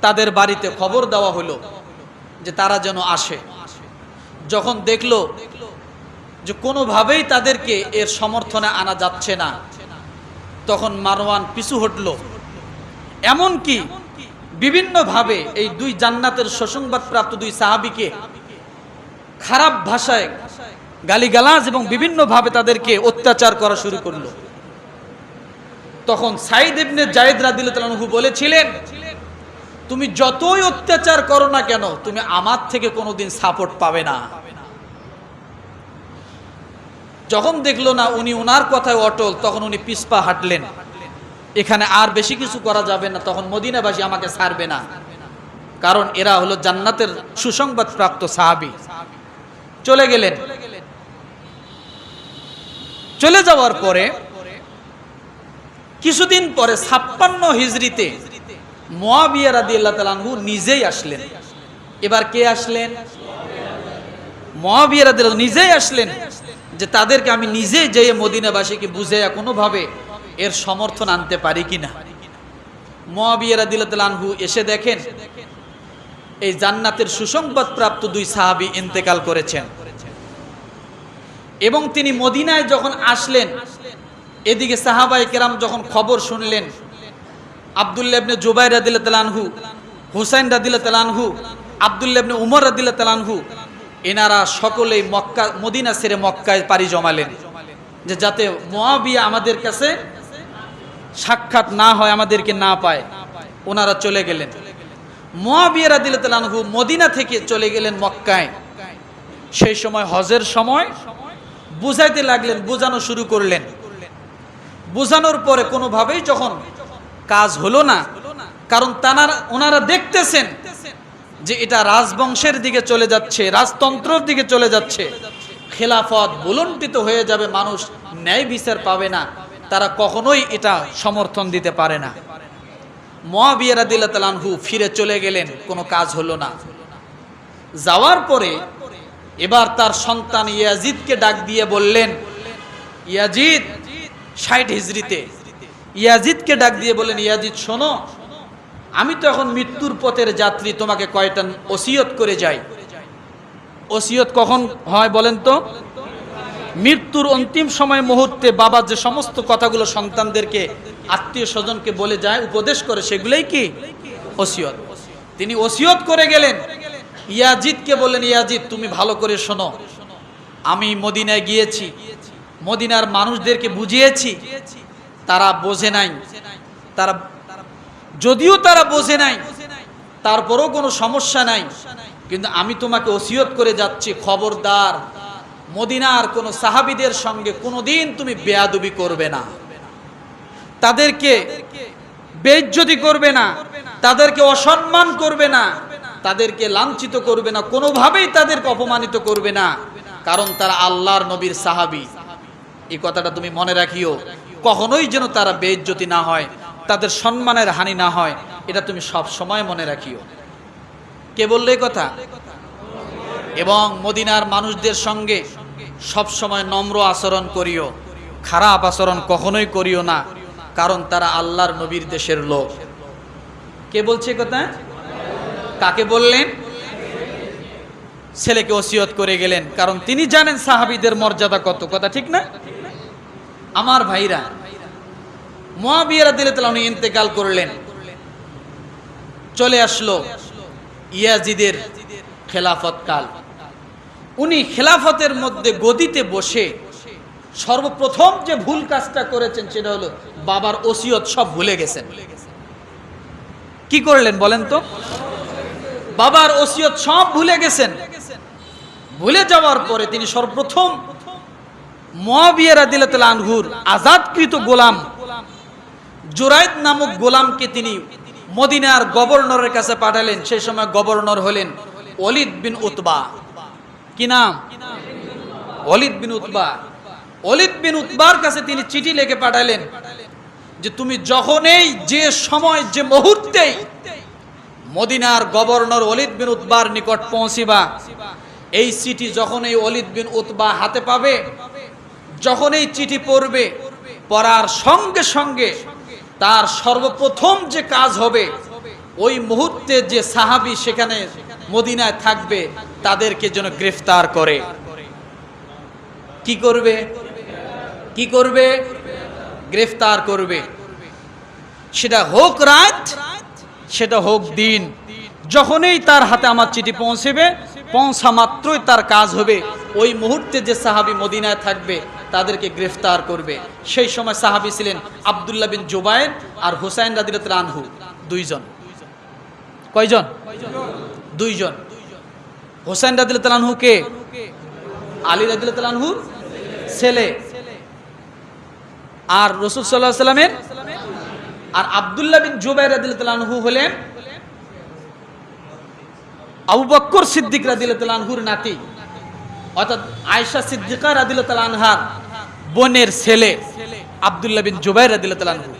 S1: তাদের বাড়িতে খবর দেওয়া হলো যে তারা যেন আসে। যখন দেখলো যে কোনোভাবেই তাদেরকে এর সমর্থনে আনা যাচ্ছে না, তখন মারওয়ান পিছু হটল। এমনকি বিভিন্নভাবে এই দুই জান্নাতের সুসংবাদ প্রাপ্ত দুই সাহাবীকে খারাপ ভাষায় গালিগালাজ এবং বিভিন্নভাবে তাদেরকে অত্যাচার করা শুরু করলো। তখন সাইদ ইবনে যায়েদ রাদিয়াল্লাহু আনহু বলেছিলেন, তুমি যতই অত্যাচার করো না কেন, তুমি আমার থেকে কোনোদিন সাপোর্ট পাবে না। যখন দেখলো না উনি ওনার কথায় অটল, তখন উনি পিছপা হাঁটলেন, এখানে আর বেশি কিছু করা যাবে না, তখন মদিনাবাসী আমাকে ছাড়বে না, কারণ এরা হলো জান্নাতের সুসংবাদ প্রাপ্ত সাহাবী। চলে গেলেন। চলে যাওয়ার পরে কিছুদিন পরে 56 হিজরিতে মুয়াবিয়া রাদিয়াল্লাহু তাআলা আনহু নিজেই আসলেন। এবার কে আসলেন? মুয়াবিয়া রাদিয়াল্লাহু নিজেই আসলেন যে তাদেরকে আমি নিজেই যেয়ে মদিনাবাসীকে বুঝাইয়া কোনোভাবে এর সমর্থন আনতে পারি কিনা। মুয়াবিয়া রাদিয়াল্লাহু তাআলা আনহু এসে দেখেন এই জান্নাতের সুসংবাদ প্রাপ্ত দুই সাহাবী ইন্তেকাল করেছেন। এবং তিনি মদিনায় যখন আসলেন, এদিকে সাহাবায়ে কেরাম যখন খবর শুনলেন, আব্দুল্লাহ ইবনে জুবাইর রাদিয়াল্লাহু তাআলা আনহু, হুসাইন রাদিয়াল্লাহু তাআলা আনহু, আব্দুল্লাহ ইবনে উমর রাদিয়াল্লাহু তাআলা আনহু, এনারা সকলেই মক্কা মদিনা ছেড়ে মক্কায় পাড়ি জমালেন যে যাতে মুয়াবিয়া আমাদের কাছে সাক্ষাৎ না হয়, আমাদেরকে না পায়। ওনারা চলে গেলেন। মুয়াবিয়া রাদিয়াল্লাহু তাআলা আনহু মদিনা থেকে চলে গেলেন মক্কায়। সেই সময় হজের সময় বুঝাইতে লাগলেন, বোঝানো শুরু করলেন। বোঝানোর পরে কোনোভাবেই যখন কাজ হলো না, কারণ ওনারা দেখতেছেন যে এটা রাজবংশের দিকে চলে যাচ্ছে, রাজতন্ত্রের দিকে চলে যাচ্ছে, খেলাফত বুলন্ডিত হয়ে যাবে, মানুষ ন্যায় বিচার পাবে না, তারা কখনোই এটা সমর্থন দিতে পারে না। মুয়াবিয়া রাদিয়াল্লাহু তাআলা আনহু ফিরে চলে গেলেন, কোনো কাজ হলো না। যাওয়ার পরে এবার তার সন্তান ইয়াজিদকে ডাক দিয়ে বললেন, ইয়াজিদ 60 হিজরিতে ইয়াজিদকে ডাক দিয়ে বললেন, ইয়াজিদ শোনো, আমি তো এখন মৃত্যুর পথের যাত্রী, তোমাকে কয়টা ওসিয়ত করে যাই। ওসিয়ত কখন হয় বলেন তো? মৃত্যুর অন্তিম সময় মুহূর্তে বাবা যে সমস্ত কথাগুলো সন্তানদেরকে, আত্মীয় স্বজনকে বলে যায়, উপদেশ করে, সেগুলোই কি ওসিয়ত। তিনি ওসিয়ত করে গেলেন। ইয়াজিদকে বললেন, ইয়াজিদ তুমি ভালো করে শোনো, আমি মদিনায় গিয়েছি, মদিনার মানুষদেরকে বুঝিয়েছি, তারা বোঝে নাই, যদিও তারা বোঝে নাই, তারপরেও কোনো সমস্যা নাই, কিন্তু আমি তোমাকে ওসিয়ত করে যাচ্ছি, খবরদার মদিনার কোনো সাহাবীদের সঙ্গে কোনোদিন তুমি বেয়াদবি করবে না, তাদেরকে বেইজ্জতি করবে না, তাদেরকে অসম্মান করবে না, তাদেরকে লাঞ্ছিত করবে না, কোনোভাবেই তাদেরকে অপমানিত করবে না, কারণ তারা আল্লাহর নবীর সাহাবী। এই কথাটা তুমি মনে রাখিও, কখনোই যেন তারা বেইজ্জতি না হয়, তাদের সম্মানের হানি না হয়, এটা তুমি সব সময় মনে রাখিও। কে বললে এই কথা? এবং মদিনার মানুষদের সঙ্গে সব সময় নম্র আচরণ করিও, খারাপ আচরণ কখনোই করিও না, কারণ তারা আল্লাহর নবীর দেশের লোক। কে বলছে কথা? কাকে বললেন? ছেলেকে ওসিয়ত করে গেলেন, কারণ তিনি জানেন সাহাবীদের মর্যাদা কত। কথা ঠিক না? আমার ভাইরা, মুয়াবিয়া রাদিয়াল্লাহু তাআলা ইন্তেকাল করলেন। চলে আসলো ইয়াজিদের খেলাফত কাল। উনি খেলাফতের মধ্যে গদিতে বসে সর্বপ্রথম যে ভুল কাজটা করেছেন সেটা হলো বাবার ওসিয়ত সব ভুলে গেছেন। কি করলেন বলেন তো? বাবার ওসিয়ত সব ভুলে গেছেন। ভুলে যাওয়ার পরে তিনি সর্বপ্রথম মুয়াবিয়া রাদিয়াল্লাহু তাআলা আনহুর আজাদকৃত গোলাম জুরাইদ নামক গোলামকে তিনি মদিনার গভর্নরের কাছে পাঠালেন। সেই সময় গভর্নর হলেন ওলীদ বিন উতবা। কি নাম? ওলীদ বিন উতবা। ওলীদ বিন উতবার কাছে তিনি চিঠি লিখে পাঠালেন যে তুমি যখনই, যে সময়, যে মুহূর্তেই মদিনার গভর্নর ওলীদ বিন উতবার নিকট পৌঁছিবা, এই চিঠি যখনই ওলীদ বিন উতবা হাতে পাবে, যখনই চিঠি পড়বে, পড়ার সঙ্গে সঙ্গে তার সর্বপ্রথম যে কাজ হবে, ওই মুহূর্তে যে সাহাবী সেখানে মদিনায় থাকবে তাদেরকে যেন গ্রেফতার করে। কি করবে? কি করবে? গ্রেফতার করবে। সেটা হোক রাত, সেটা হোক দিন, যখনই তার হাতে আমার চিঠি পৌঁছবে, পৌঁছা মাত্রই তার কাজ হবে ওই মুহূর্তে যে সাহাবী মদিনায় থাকবে তাদেরকে গ্রেফতার করবে। সেই সময় সাহাবী ছিলেন আব্দুল্লাহ বিন জুবায়ের আর হুসাইন রাদিয়াল্লাহু আনহু, দুইজন। কয়জন? দুইজন। হুসাইন রাদিয়াল্লাহু আনহু কে? আলী রাদিয়াল্লাহু আনহুর ছেলে। আর রাসূল সাল্লাল্লাহু আলাইহি ওয়াসাল্লামের, আর আব্দুল্লাহ বিন জুবায়ের রাদিয়াল্লাহু আনহু হলেন আবু বকর সিদ্দিক রাদিয়াল্লাহু আনহুর নাতি, অর্থাৎ আয়েশা সিদ্দিকা রাদিয়াল্লাহু আনহার বোনের ছেলে আব্দুল্লাহ বিন জুবায়ের রাদিয়াল্লাহু আনহু।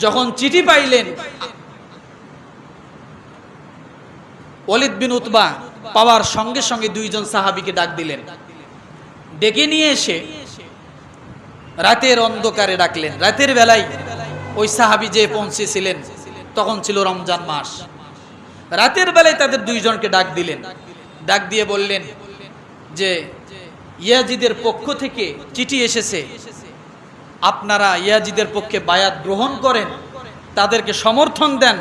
S1: যখন চিঠি পাইলেন, ওলীদ বিন উতবা পাওয়ার সঙ্গে সঙ্গে দুইজন সাহাবীকে ডাক দিলেন, ডেকে নিয়ে এসে রাতের অন্ধকারে ডাকলেন। রাতের বেলায় ওই সাহাবী যে পৌঁছেছিলেন তখন ছিল রমজান মাস। রাতের বেলায় তাদের দুইজনকে ডাক দিলেন, ডাক দিয়ে বললেন যে ইয়াজিদের পক্ষ থেকে চিঠি এসেছে, আপনারা ইয়াজিদের পক্ষে বায়াত গ্রহণ করেন, তাদেরকে সমর্থন দেন,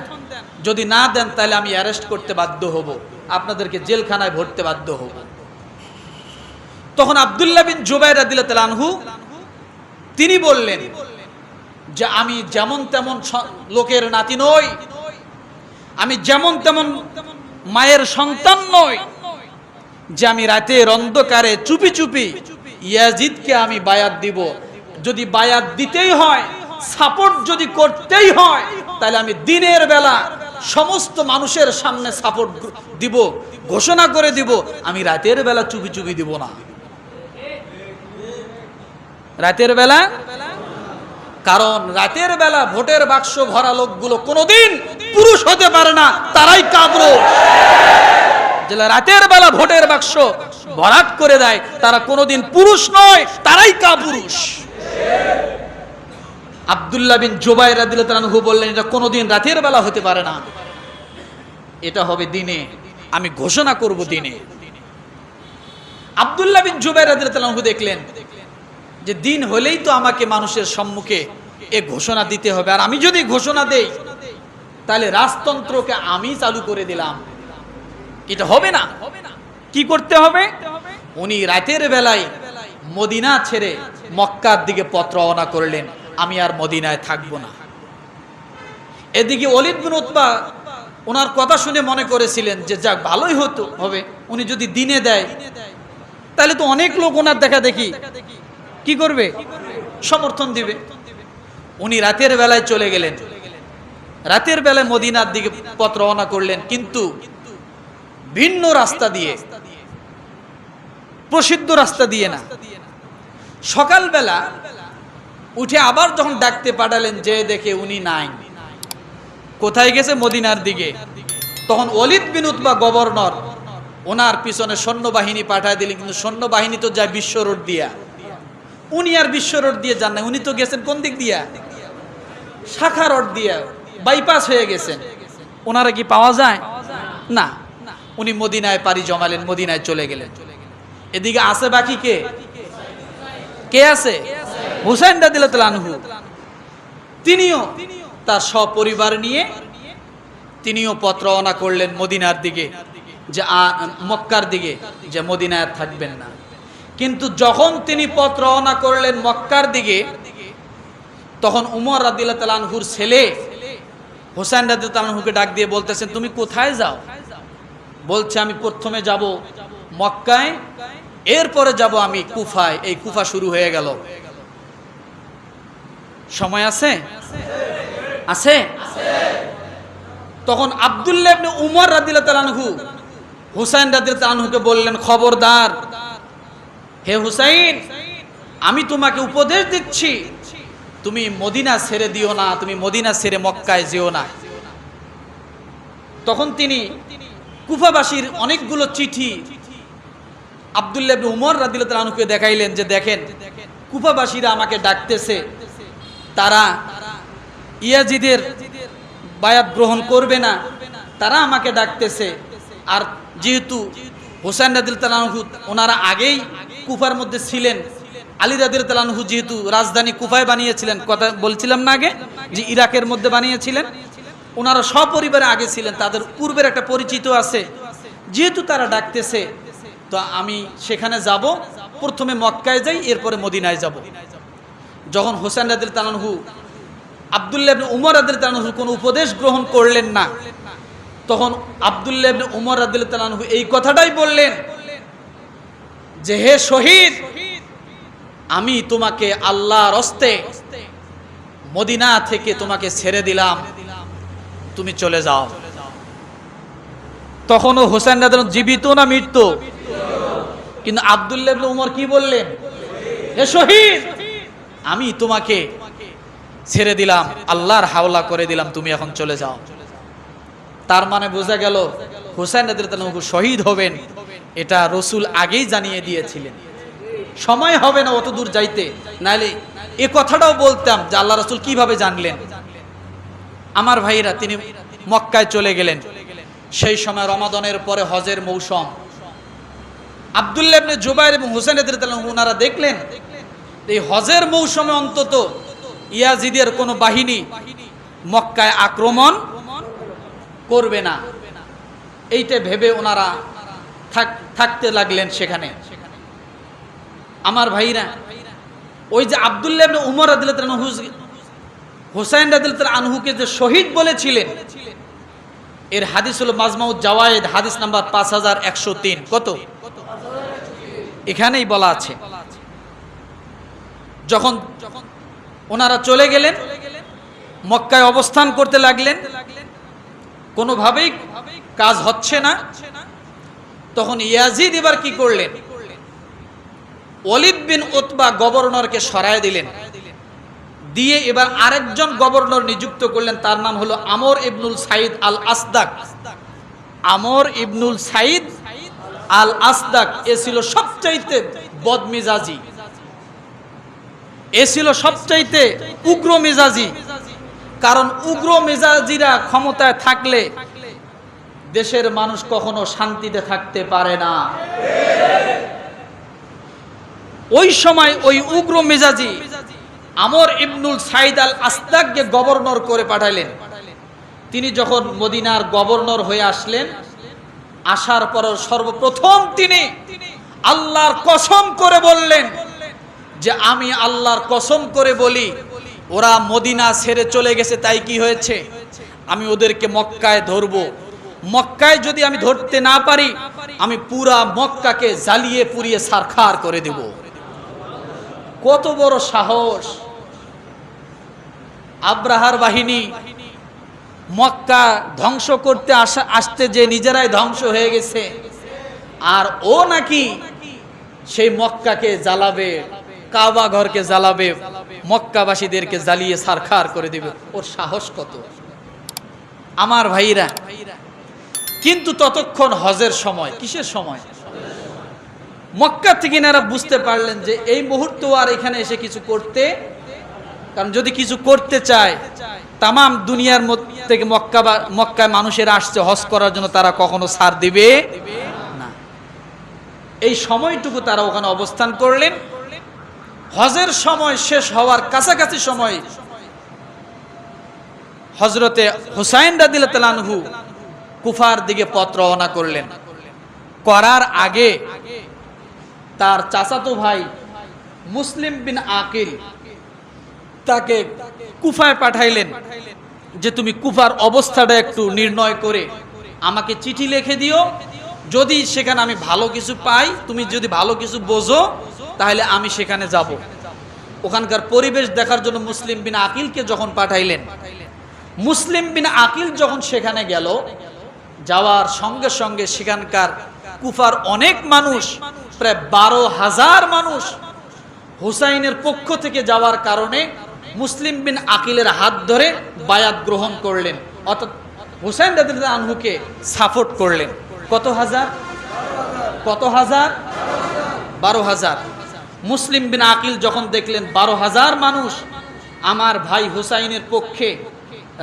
S1: যদি না দেন তাহলে আমি অ্যারেস্ট করতে বাধ্য হব, আপনাদেরকে জেলখানায় ভরতে বাধ্য হব। তখন আব্দুল্লাহ বিন জুবায়ের রাদিয়াল্লাহু আনহু তিনি বললেন যে আমি যেমন তেমন লোকের নাতি নই, আমি যেমন তেমন মায়ের সন্তান নই যে আমি রাতের অন্ধকারে চুপি চুপি ইয়াজিদকে আমি বায়াত দিব। যদি বায়াত দিতেই হয়, সাপোর্ট যদি করতেই হয়, তাহলে আমি দিনের বেলা সমস্ত মানুষের সামনে সাপোর্ট দিব, ঘোষণা করে দিব, আমি রাতের বেলা চুপি চুপি দিব না। রাতের বেলা, কারণ রাতের বেলা ভোটের বাক্স ভরা লোকগুলো কোনোদিন পুরুষ হতে পারে না, তারাই কাপুরুষ। যারা রাতের বেলা ভোটের বাক্স ভরাট করে দেয় তারা কোনোদিন পুরুষ নয়, তারাই কাপুরুষ। আব্দুল্লাহ বিন জুবায়ের রাদিয়াল্লাহু আনহু বললেন এটা কোনোদিন রাতের বেলা হতে পারে না, এটা হবে দিনে, আমি ঘোষণা করব দিনে। আব্দুল্লাহ বিন জুবায়ের রাদিয়াল্লাহু আনহু দেখলেন যে দিন হলেই তো আমাকে মানুষের সম্মুখে এ ঘোষণা দিতে হবে, আর আমি যদি ঘোষণা দেই তাহলে রাজতন্ত্রকে আমি চালু করে দিলাম, এটা হবে না। কি করতে হবে? উনি রাতের বেলায় মদিনা ছেড়ে মক্কার দিকে পথ রওনা করলেন, আমি আর মদিনায় থাকবো না। এদিকে ওলীদ বিন উতবা ওনার কথা শুনে মনে করেছিলেন যে যাক ভালোই হতো হবে, উনি যদি দিনে দেয় তাহলে তো অনেক লোক ওনার দেখা দেখি কি করবে, সমর্থন দিবে। উনি রাতের বেলায় চলে গেলেন, রাতের বেলায় মদিনার দিকে পথ রওনা করলেন, কিন্তু ভিন্ন রাস্তা দিয়ে, প্রসিদ্ধ রাস্তা দিয়ে না। সকালবেলা উঠে আবার যখন ডাকতে পাঠালেন, যে দেখে উনি নাই, কোথায় গেছে? মদিনার দিকে। তখন ওলীদ বিন উতবা গভর্নর, ওনার পিছনে সৈন্যবাহিনী পাঠায় দিলেন, কিন্তু সৈন্যবাহিনী তো যায় বিশ্ব রোড দিয়া, উনি আর বিশ্ব রোড দিয়ে যান না, উনি তো গেছেন কোন দিক দিয়া? শাখা রোড দিয়া, বাইপাস হয়ে গেছেন। ওনারা কি পাওয়া যায় না? উনি মদিনায় পাড়ি জমালেন, মদিনায় চলে গেলেন। এদিকে আছে বাকি কে? কে আছে? হুসাইন রাদিয়াল্লাহু আনহু। তিনিও তার সপরিবার নিয়ে তিনিও পথ রওনা করলেন মদিনার দিকে, যে মক্কার দিকে, যে মদিনায় থাকবেন না। কিন্তু যখন তিনি পথ রওনা করলেন মক্কার দিকে, তখন উমর রাদিয়াল্লাহু আনহুর ছেলে হুসাইন রাদিয়াল্লাহু আনহুকে ডাক দিয়ে বলতেছেন, তুমি কোথায় যাও? বলছে আমি প্রথমে যাব মক্কায়, এরপরে যাব আমি কুফায়। এই কুফা শুরু হয়ে গেল। সময় আছে? আছে। তখন আব্দুল্লাহ ইবনে উমর রাদিয়াল্লাহু আনহু হুসাইন রাদিয়াল্লাহু আনহুকে বললেন, খবরদার হে হুসাইন, আমি তোমাকে উপদেশ দিচ্ছি, তুমি মদিনা ছেড়ে দিও না, তুমি মদিনা ছেড়ে মক্কায় যেও না। তখন তিনি কুফাবাসীর অনেকগুলো চিঠি আব্দুল্লাহ ইবনে উমর রাদিয়াল্লাহু আনহুকে দেখাইলেন যে দেখেন, কুফাবাসীরা আমাকে ডাকতেছে, তারা ইয়াজিদের বায়াত গ্রহণ করবে না, তারা আমাকে ডাকতেছে। আর যেহেতু হোসেন রাদিয়াল্লাহু আনহু ওনারা আগেই কুফার মধ্যে ছিলেন, আলী রাদিয়াল্লাহু আনহু যেহেতু রাজধানী কুফায় বানিয়েছিলেন, কথা বলছিলাম না আগে যে ইরাকের মধ্যে বানিয়েছিলেন, ওনারা সপরিবারে আগে ছিলেন, তাদের পূর্বের একটা পরিচিত আছে। যেহেতু তারা ডাকতেছে, তো আমি সেখানে যাব, প্রথমে মক্কায় যাই, এরপরে মদিনায় যাব। যখন হোসেন রাদিয়াল্লাহু আনহু আব্দুল্লাহ ইবনে উমর রাদিয়াল্লাহু আনহু কোনো উপদেশ গ্রহণ করলেন না, তখন আব্দুল্লাহ ইবনে উমর রাদিয়াল্লাহু আনহু এই কথাটাই বললেন যে হে শহীদ, আমি তোমাকে আল্লাহর হস্তে মদিনা থেকে তোমাকে ছেড়ে দিলাম, তুমি চলে যাও। তখনও হোসেন রাদিয়াল্লাহু জীবিত না মৃত্যু? কিন্তু আব্দুল্লাহ ইবনে উমর কি বললেন? হে শহীদ, আমি তোমাকে ছেড়ে দিলাম, আল্লাহর হাওলা করে দিলাম, তুমি এখন চলে যাও। তার মানে বোঝা গেল হোসেন রাদিয়াল্লাহু আনহু শহীদ হবেন, এটা রাসূল আগেই জানিয়ে দিয়েছিলেন। সময় হবে না অত দূর যাইতে, নাইলে এ কথাটাও বলতাম যে আল্লাহ রাসূল কিভাবে জানলেন। আমার ভাইরা, তিনি মক্কায় চলে গেলেন। সেই সময় রমাদানের পরে হজের মৌসুম। আব্দুল্লাহ ইবনে জুবাইর এবং হোসেন রাদিয়াল্লাহু আনহু ওনারা দেখলেন এই হজের মৌসুমে অন্তত ইয়াজিদের কোনো বাহিনী মক্কায় আক্রমণ করবে না, এইটা ভেবে ওনারা থাকতে লাগলেন সেখানে। আমার ভাইরা, ওই যে আব্দুল্লাহ ইবনে উমর রাদিয়াল্লাহু আনহু হোসেন রাদিয়াল্লাহু আনহুকে যে শহীদ বলেছিলেন, এর হাদিস হলো মাজমাউজ জাওয়ায়েদ, হাদিস নাম্বার 5103। কত? এখানেই বলা আছে। যখন ওনারা চলে গেলেন, মক্কায় অবস্থান করতে লাগলেন, কোনোভাবেই কাজ হচ্ছে না, তখন ইয়াজিদ এবার কি করলেন? ওয়ালিদ বিন উতবা গভর্নরকে সরায় দিলেন, দিয়ে এবার আরেকজন গভর্নর নিযুক্ত করলেন, তার নাম হলো আমর ইবনুল সাইদ আল আসদাক। আমর ইবনুল সাইদ আল আসদাক এ ছিল সবচাইতে বদমেজাজি, এ ছিল সবচাইতে উগ্র মেজাজি। কারণ উগ্র মেজাজিরা ক্ষমতায় থাকলে দেশের মানুষ কখনো শান্তিতে থাকতে পারে না। ওই সময় ওই উগ্র মেজাজি আমর ইবনুল সাইদ আল আসদাককে গভর্নর করে পাঠাইলেন। তিনি যখন মদিনার গভর্নর হয়ে আসলেন, আসার পর সর্বপ্রথম তিনি আল্লাহর কসম করে বললেন যে আমি আল্লাহর কসম করে বলি, ওরা মদিনা ছেড়ে চলে গেছে, তাই কি হয়েছে? আমি ওদেরকে মক্কায় ধরব। মক্কায় যদি আমি ধরতে না পারি, আমি পুরা মক্কাকে জ্বালিয়ে পুড়িয়ে ছারখার করে দেব। কত বড় সাহস! আব্রাহার বাহিনী মক্কা ধ্বংস করতে আসতে যে নিজেরাই ধ্বংস হয়ে গেছে, আর ও নাকি সেই মক্কাকে জ্বালাবে, কাবা ঘরকে জ্বালাবে, মক্কাবাসীদেরকে জ্বালিয়ে ছারখার করে দেবে। ওর সাহস কত! আমার ভাইরা, কিন্তু ততক্ষণ হজের সময়। কিসের সময়? মক্কা থেকে এনারা বুঝতে পারলেন যে এই মুহূর্তে আর এখানে এসে কিছু করতে, কারণ যদি কিছু করতে চায়, তামাম দুনিয়ার থেকে মক্কায় মানুষের আসছে হজ করার জন্য, তারা কখনো ছাড় দিবে না। এই সময়টুকু তারা ওখানে অবস্থান করলেন। হজের সময় শেষ হওয়ার কাছাকাছি সময় হযরতে হুসাইন রাদিয়াল্লাহু আনহু কুফার দিকে পথ রওনা করলেন। করার আগে তার চাচাতো ভাই মুসলিম বিন আকিল তাকে কুফায় পাঠাইলেন যে তুমি কুফার অবস্থাটা একটু নির্ণয় করে আমাকে চিঠি লিখে দিও, যদি সেখানে আমি ভালো কিছু পাই, তুমি যদি ভালো কিছু বোঝো, তাহলে আমি সেখানে যাব। ওখানকার পরিবেশ দেখার জন্য মুসলিম বিন আকিলকে যখন পাঠাইলেন, মুসলিম বিন আকিল যখন সেখানে গেল, যাওয়ার সঙ্গে সঙ্গে সেখানকার কুফার অনেক মানুষ, প্রায় 12,000 মানুষ হুসাইনের পক্ষ থেকে যাওয়ার কারণে মুসলিম বিন আকিলের হাত ধরে বায়াত গ্রহণ করলেন, অর্থাৎ হুসাইন রাদিয়াল্লাহু আনহুকে সাপোর্ট করলেন। কত হাজার? 12,000। মুসলিম বিন আকিল যখন দেখলেন 12,000 মানুষ আমার ভাই হুসাইনের পক্ষে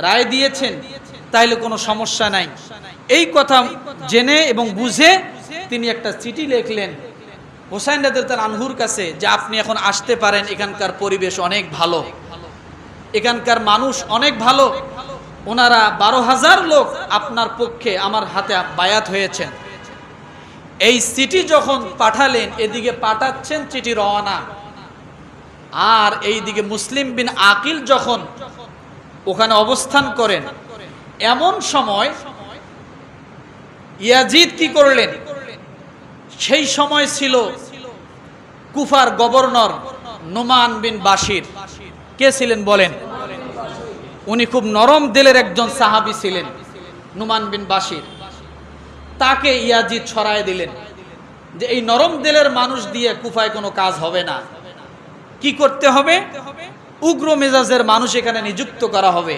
S1: রায় দিয়েছেন, তাইলে কোনো সমস্যা নাই। এই কথা জেনে এবং বুঝে তিনি একটা চিঠি লিখলেন হুসাইন রাদিয়াল্লাহু আনহুর কাছে যে আপনি এখন আসতে পারেন, এখানকার পরিবেশ অনেক ভালো, এখানকার মানুষ অনেক ভালো, ওনারা 12,000 লোক আপনার পক্ষে আমার হাতে বায়াত হয়েছেন। এই চিঠি যখন পাঠালেন, এদিকে পাঠাচ্ছেন চিঠি রওনা, আর এইদিকে মুসলিম বিন আকিল যখন ওখানে অবস্থান করেন, এমন সময় ইয়াজিদ কি করলেন? সেই সময় ছিল কুফার গভর্নর নোমান বিন বাশির। কে ছিলেন বলেন? উনি খুব নরম দিলের একজন সাহাবী ছিলেন, নোমান বিন বাশির। তাকে ইয়াজিদ ছড়ায় দিলেন যে এই নরম দিলের মানুষ দিয়ে কুফায় কোনো কাজ হবে না, কি করতে হবে? উগ্র মেজাজের মানুষ এখানে নিযুক্ত করা হবে।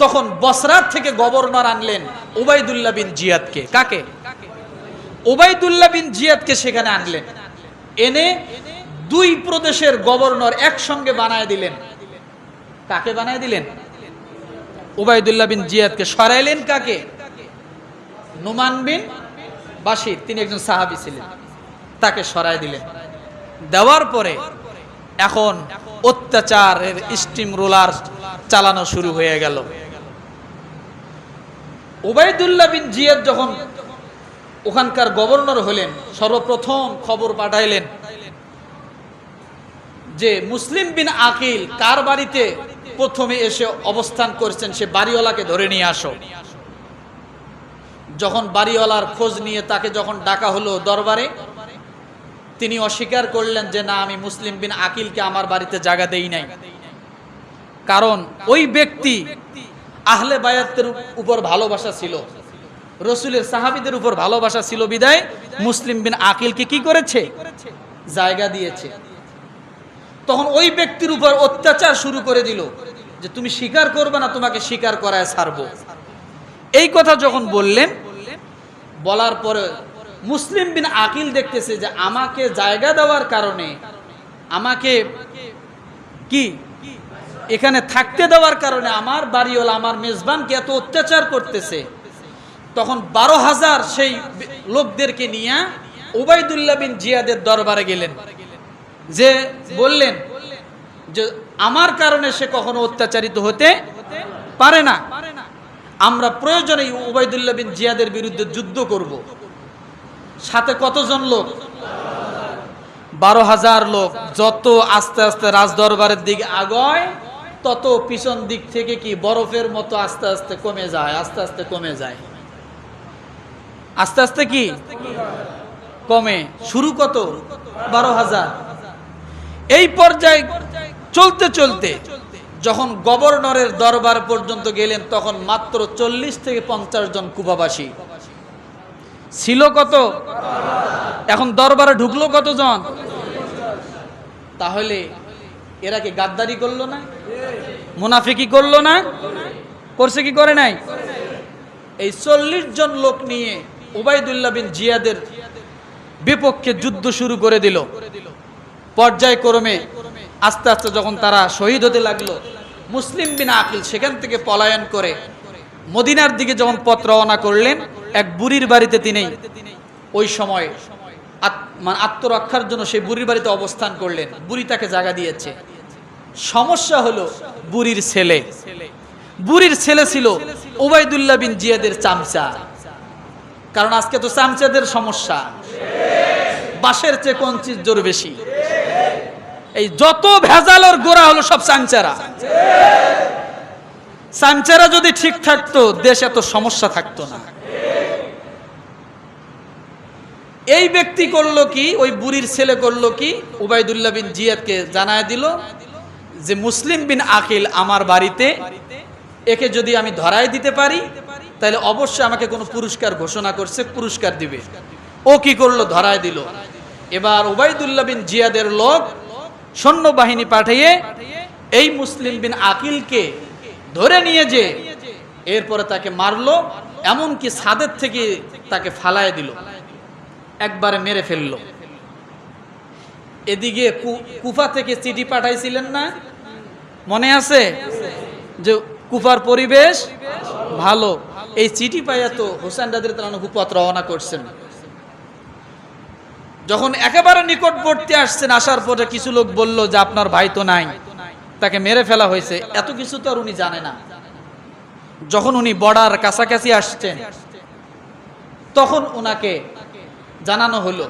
S1: তখন বসরাত থেকে গভর্নর আনলেন উবাইদুল্লাহ বিন জিয়াদকে। কাকে? উবাইদুল্লাহ বিন জিয়াদকে সেখানে আনলেন, এনে দুই প্রদেশের গভর্নর একসঙ্গে বানায় দিলেন। কাকে বানায় দিলেন? উবাইদুল্লাহ বিন জিয়াদকে। সরাইলেন কাকে? নোমান বিন বাশির, তিনি একজন সাহাবী ছিলেন, তাকে সরাই দিলেন। দেওয়ার পরে এখন অত্যাচারের স্টিম রোলার চালানো শুরু হয়ে গেল। উবাইদুল্লাহ বিন জিয়াদ যখন ওখানকার গভর্নর হলেন, সর্বপ্রথম খবর পাঠাইলেন যে মুসলিম বিন আকিল কার বাড়িতে প্রথমে এসে অবস্থান করছেন, সে বাড়িওয়ালাকে ধরে নিয়ে আসো। যখন বাড়িওয়ালার খোঁজ নিয়ে তাকে যখন ডাকা হলো দরবারে, তিনি অস্বীকার করলেন যে না, আমি মুসলিম বিন আকিলকে আমার বাড়িতে জায়গা দেই নাই। কারণ ওই ব্যক্তি আহলে বায়াতের উপর ভালোবাসা ছিল, রসুলের সাহাবীদের উপর ভালোবাসা ছিল, বিদায় মুসলিম বিন আকিলকে কি করেছে? জায়গা দিয়েছে। তখন ওই ব্যক্তির উপর অত্যাচার শুরু করে দিল যে তুমি স্বীকার করবে না, তোমাকে স্বীকার করায় ছাড়বো। এই কথা যখন বললেন, বলার পরে মুসলিম বিন আকিল দেখতেছে যে আমাকে জায়গা দেওয়ার কারণে, আমাকে কি এখানে থাকতে দেওয়ার কারণে আমার বাড়িওয়ালা, আমার মেজবানকে এত অত্যাচার করতেছে। তখন 12,000 সেই লোকদেরকে নিয়ে উবাইদুল্লাহ বিন জিয়াদের দরবারে গেলেন, যে বললেন যে আমার কারণে সে কখনো অত্যাচারিত হতে পারে না, আমরা প্রয়োজনে উবাইদুল্লাহ বিন জিয়াদের বিরুদ্ধে যুদ্ধ করব। সাথে কতজন লোক? 12,000 লোক। যত আস্তে আস্তে রাজদরবারের দিকে আগায়, তত পিছন দিক থেকে কি বরফের মতো আস্তে আস্তে কমে যায়, আস্তে আস্তে কমে যায়, আস্তে আস্তে কি কমে। শুরু কত? 12,000। এই পর্যায়ে চলতে চলতে যখন গভর্নরের দরবার পর্যন্ত গেলেন, তখন মাত্র 40 থেকে 50 জন কুফাবাসী ছিল। কত? এখন দরবারে ঢুকলো কতজন? তাহলে এরা কি গাদ্দারি করলো না? মুনাফিকি করলো না? করছে কি করে নাই? এই 40 জন লোক নিয়ে উবাইদুল্লাহ বিন জিয়াদের বিপক্ষে যুদ্ধ শুরু করে দিল। পর্যায়ক্রমে আস্তে আস্তে যখন তারা শহীদ হতে লাগলো, মুসলিম বিন আকিল সেখান থেকে পলায়ন করে মদিনার দিকে যখন পথ রওনা করলেন, এক বুড়ির বাড়িতে তিনি ওই সময় আত্মরক্ষার জন্য সেই বুড়ির বাড়িতে অবস্থান করলেন। বুড়ি তাকে জায়গা দিয়েছে। সমস্যা হলো বুড়ির ছেলে, বুড়ির ছেলে ছিল উবাইদুল্লাহ বিন জিয়াদের চামচা। কারণ আজকে তো চামচাদের সমস্যা, বাঁশের চেয়ে কঞ্চির জোর বেশি। এই যত ভেজালের গোড়া হলো সব চামচারা। চামচারা যদি ঠিক থাকতো, দেশ এত সমস্যা থাকতো না। এই ব্যক্তি করলো কি, ওই বুড়ির ছেলে করলো কি, উবাইদুল্লাহ বিন জিয়াদকে জানায় দিল যে মুসলিম বিন আকিল আমার বাড়িতে, একে যদি আমি ধরায় দিতে পারি তাহলে অবশ্যই আমাকে কোনো পুরস্কার ঘোষণা করছে, পুরস্কার দিবে। ও কি করলো? ধরায় দিল। এবার উবাইদুল্লাহ বিন জিয়াদের লোক সৈন্যবাহিনী পাঠিয়ে এই মুসলিম বিন আকিলকে ধরে নিয়ে যে এরপরে তাকে মারলো, এমনকি ছাদের থেকে তাকে ফালায় দিল, একবারে মেরে ফেললো। এদিকে কুফা থেকে চিঠি পাঠাইছিলেন না, মনে আছে যে কুফার পরিবেশ ভালো, এই চিঠি পাইয়া তো হোসেন রাদিয়াল্লাহু আনহু পথ রওনা করছেন। যখন একেবারে নিকটবর্তী আসছেন, আসার পরে কিছু লোক বলল যে আপনার ভাই তো নাই, তাকে মেরে ফেলা হয়েছে, এত কিছু তো আর উনি জানে না। যখন উনি বর্ডার কাছাকাছি আসছেন তখন উনাকে জানানো হলো।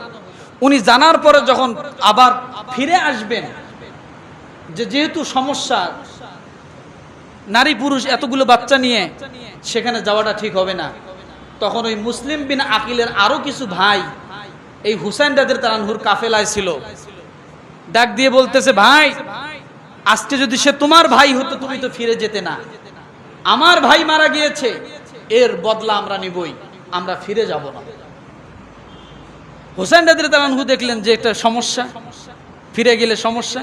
S1: উনি জানার পরে যখন আবার ফিরে আসবেন, যেহেতু সমস্যা, নারী পুরুষ এতগুলো বাচ্চা নিয়ে সেখানে যাওয়াটা ঠিক হবে না, তখন ওই মুসলিম বিন আকিলের আরো কিছু ভাই এই হুসাইন রাদিয়াল্লাহু আনহুর কাফেলায় ছিল। ডাক দিয়ে বলতেছে, ভাই আজকে যদি সে তোমার ভাই হতো তুমি তো ফিরে যেতে না, আমার ভাই মারা গিয়েছে, এর বদলা আমরা নিবই, আমরা ফিরে যাব না। হুসাইন রাদিয়াল্লাহু আনহু দেখলেন যে একটা সমস্যা, ফিরে গেলে সমস্যা,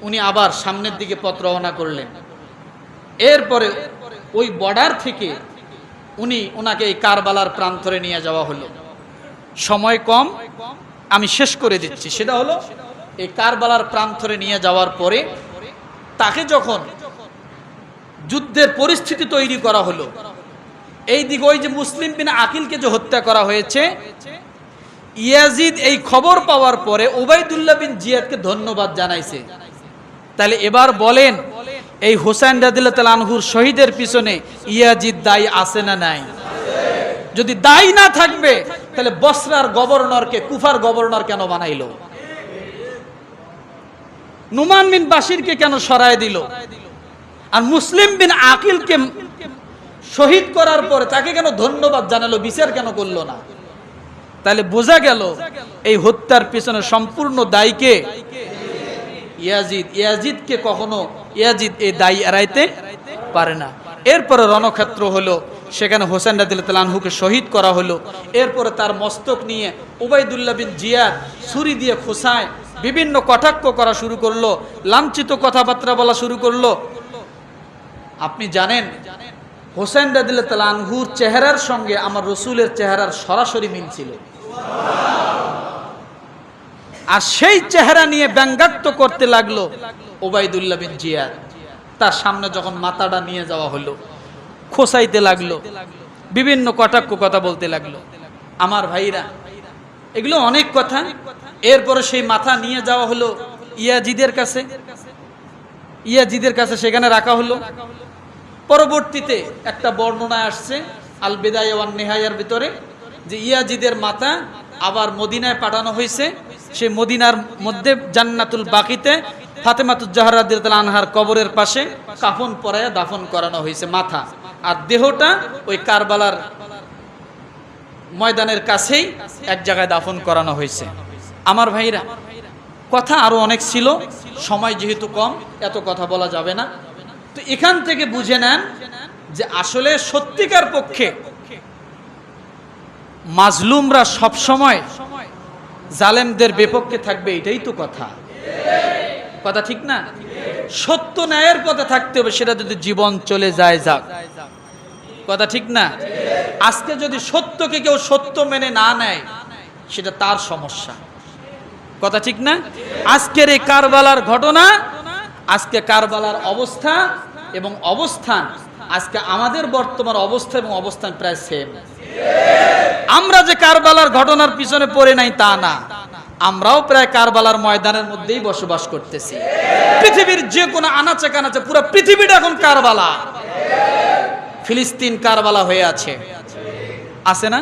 S1: উনি আবার সামনের দিকে পথ রওনা করলেন। এরপরে ওই বর্ডার থেকে ওনাকে এই কারবালার প্রান্তরে নিয়ে যাওয়া হলো। সময় কম, আমি শেষ করে দিচ্ছি। সেটা হলো এই কারবালার প্রান্তরে নিয়ে যাওয়ার পরে তাকে যখন যুদ্ধের পরিস্থিতি তৈরি করা হলো, এই দিকে ওই যে মুসলিম বিন আকিলকে যে হত্যা করা হয়েছে, ইয়াজিদ এই খবর পাওয়ার পরে উবাইদুল্লাহ বিন জিয়াদকে ধন্যবাদ জানাইছে। তাহলে এবার বলেন, এই হুসাইন রাদিয়াল্লাহু তাআলা আনহুর শহীদের পিছনে ইয়াজিদ দায়ী আছে না নাই? যদি দায়ী না থাকবে তাহলে বসরার গভর্নরকে কুফার গভর্নর কেন বানাইলো? নুমান বিন বাশিরকে কেন সরায় দিল? আর মুসলিম বিন আকিলকে শহীদ করার পরে তাকে কেন ধন্যবাদ জানালো, বিচার কেন করলো না? তাহলে বোঝা গেল এই হত্যার পিছনে সম্পূর্ণ দায়ীকে ইয়াজিদ। ইয়াজিদকে কখনো ইয়াজিদ এই দায়ী এড়াইতে পারে না। এরপরে রণক্ষেত্র হলো, সেখানে হোসেন রাদিয়াল্লাহু আনহুকে শহীদ করা হলো। এরপরে তার মস্তক নিয়ে উবাইদুল্লাহ বিন জিয়াদ ছুরি দিয়ে খোঁচায় বিভিন্ন কটাক্ষ করা শুরু করলো, লাঞ্ছিত কথাবার্তা বলা শুরু করলো। আপনি জানেন হোসেন রাদিয়াল্লাহু আনহুর চেহারার সঙ্গে আমার রসুলের চেহারার সরাসরি মিল ছিল, আর সেই চেহারা নিয়ে ব্যঙ্গাত্মক করতে লাগলো উবাইদুল্লাহ বিন জিয়াদ। তার সামনে যখন মাথাটা নিয়ে যাওয়া হলো, খোসাইতে লাগলো, বিভিন্ন কটাক্ষ কথা বলতে লাগলো। আমার ভাইরা, এগুলো অনেক কথা। এরপরে সেই মাথা নিয়ে যাওয়া হলো ইয়াজিদের কাছে, ইয়াজিদের কাছে সেখানে রাখা হলো। পরবর্তীতে একটা বর্ণনা আসছে আল বিদায়া ওয়ান নিহায়ার ভিতরে যে ইয়াজিদের মাথা আবার মদিনায় পাঠানো হয়েছে। সেই মদিনার মধ্যে জান্নাতুল বাকিতে ফাতেমাতুজ জাহরা রাদিয়াল্লাহু আনহার কবরের পাশে কাফন পরায়া দাফন করানো হয়েছে মাথা, আর দেহটা ওই কারবালার ময়দানের কাছেই এক জায়গায় দাফন করানো হয়েছে। আমার ভাইরা, কথা আরো অনেক ছিল, সময় যেহেতু কম এত কথা বলা যাবে না। তো এখান থেকে বুঝে নেন যে আসলে সত্যিকার পক্ষে মাজলুমরা সব সময় জালেমদের বিপক্ষে থাকবে, এটাই তো কথা। কথা ঠিক না? সত্য ন্যায়ের পথে থাকতে হবে, সেটা যদি জীবন চলে যায় যাক। কথা ঠিক না? আজকে যদি সত্যকে কেউ সত্য মেনে না নেয়, সেটা তার সমস্যা। কথা ঠিক না? আজকের এই কারবালার ঘটনা, আজকে কারবালার অবস্থা এবং অবস্থান, আজকে আমাদের বর্তমান অবস্থা এবং অবস্থান প্রায় সেম। আমরা যে কারবালার ঘটনার পিছনে পড়ে নাই তা না, আমরাও প্রায় কারবালার ময়দানের মধ্যেই বসবাস করতেছি। পৃথিবীর যে কোনো আনাচে কানাচে পুরো পৃথিবীটা এখন কারবালা। ফিলিস্তিন কারবালা হয়ে আছে, আছে না?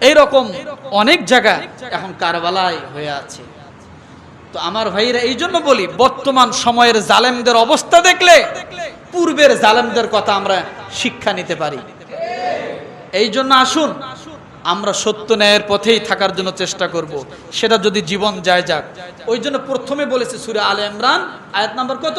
S1: এইরকম অনেক জায়গা এখন কারবালায় হয়ে আছে। তো আমার ভাইরা, এই জন্য বলি, বর্তমান সময়ের জালেমদের অবস্থা দেখলে পূর্বের জালেমদের কথা আমরা শিক্ষা নিতে পারি। এই জন্য আসুন আমরা সত্য ন্যায়ের পথেই থাকার জন্য চেষ্টা করব, সেটা যদি জীবন যায় যাক। ওই জন্য প্রথমে বলেছে সূরা আলে ইমরান আয়াত নাম্বার কত?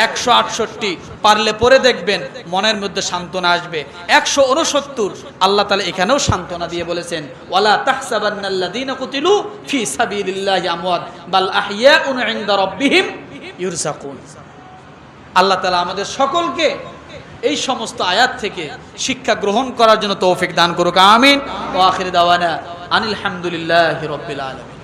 S1: 168 পারলে পরে দেখবেন মনের মধ্যে সান্ত্বনা আসবে। 169 আল্লাহ তাআলা এখানেও সান্ত্বনা দিয়ে বলেছেন, ওয়ালা তাহসাবান্নাল্লাযীনা কুতিলু ফি সাবিলিল্লাহি আমওয়াত বাল আহইয়াউন ইনদা রাব্বিহিম ইউরযাকুন। আল্লাহ তাআলা আমাদের সকলকে এই সমস্ত আয়াত থেকে শিক্ষা গ্রহণ করার জন্য তৌফিক দান করুক, আমিন। ওয়া আখির দাওয়ানা আনিল হামদুলিল্লাহি রাব্বিল আলামিন।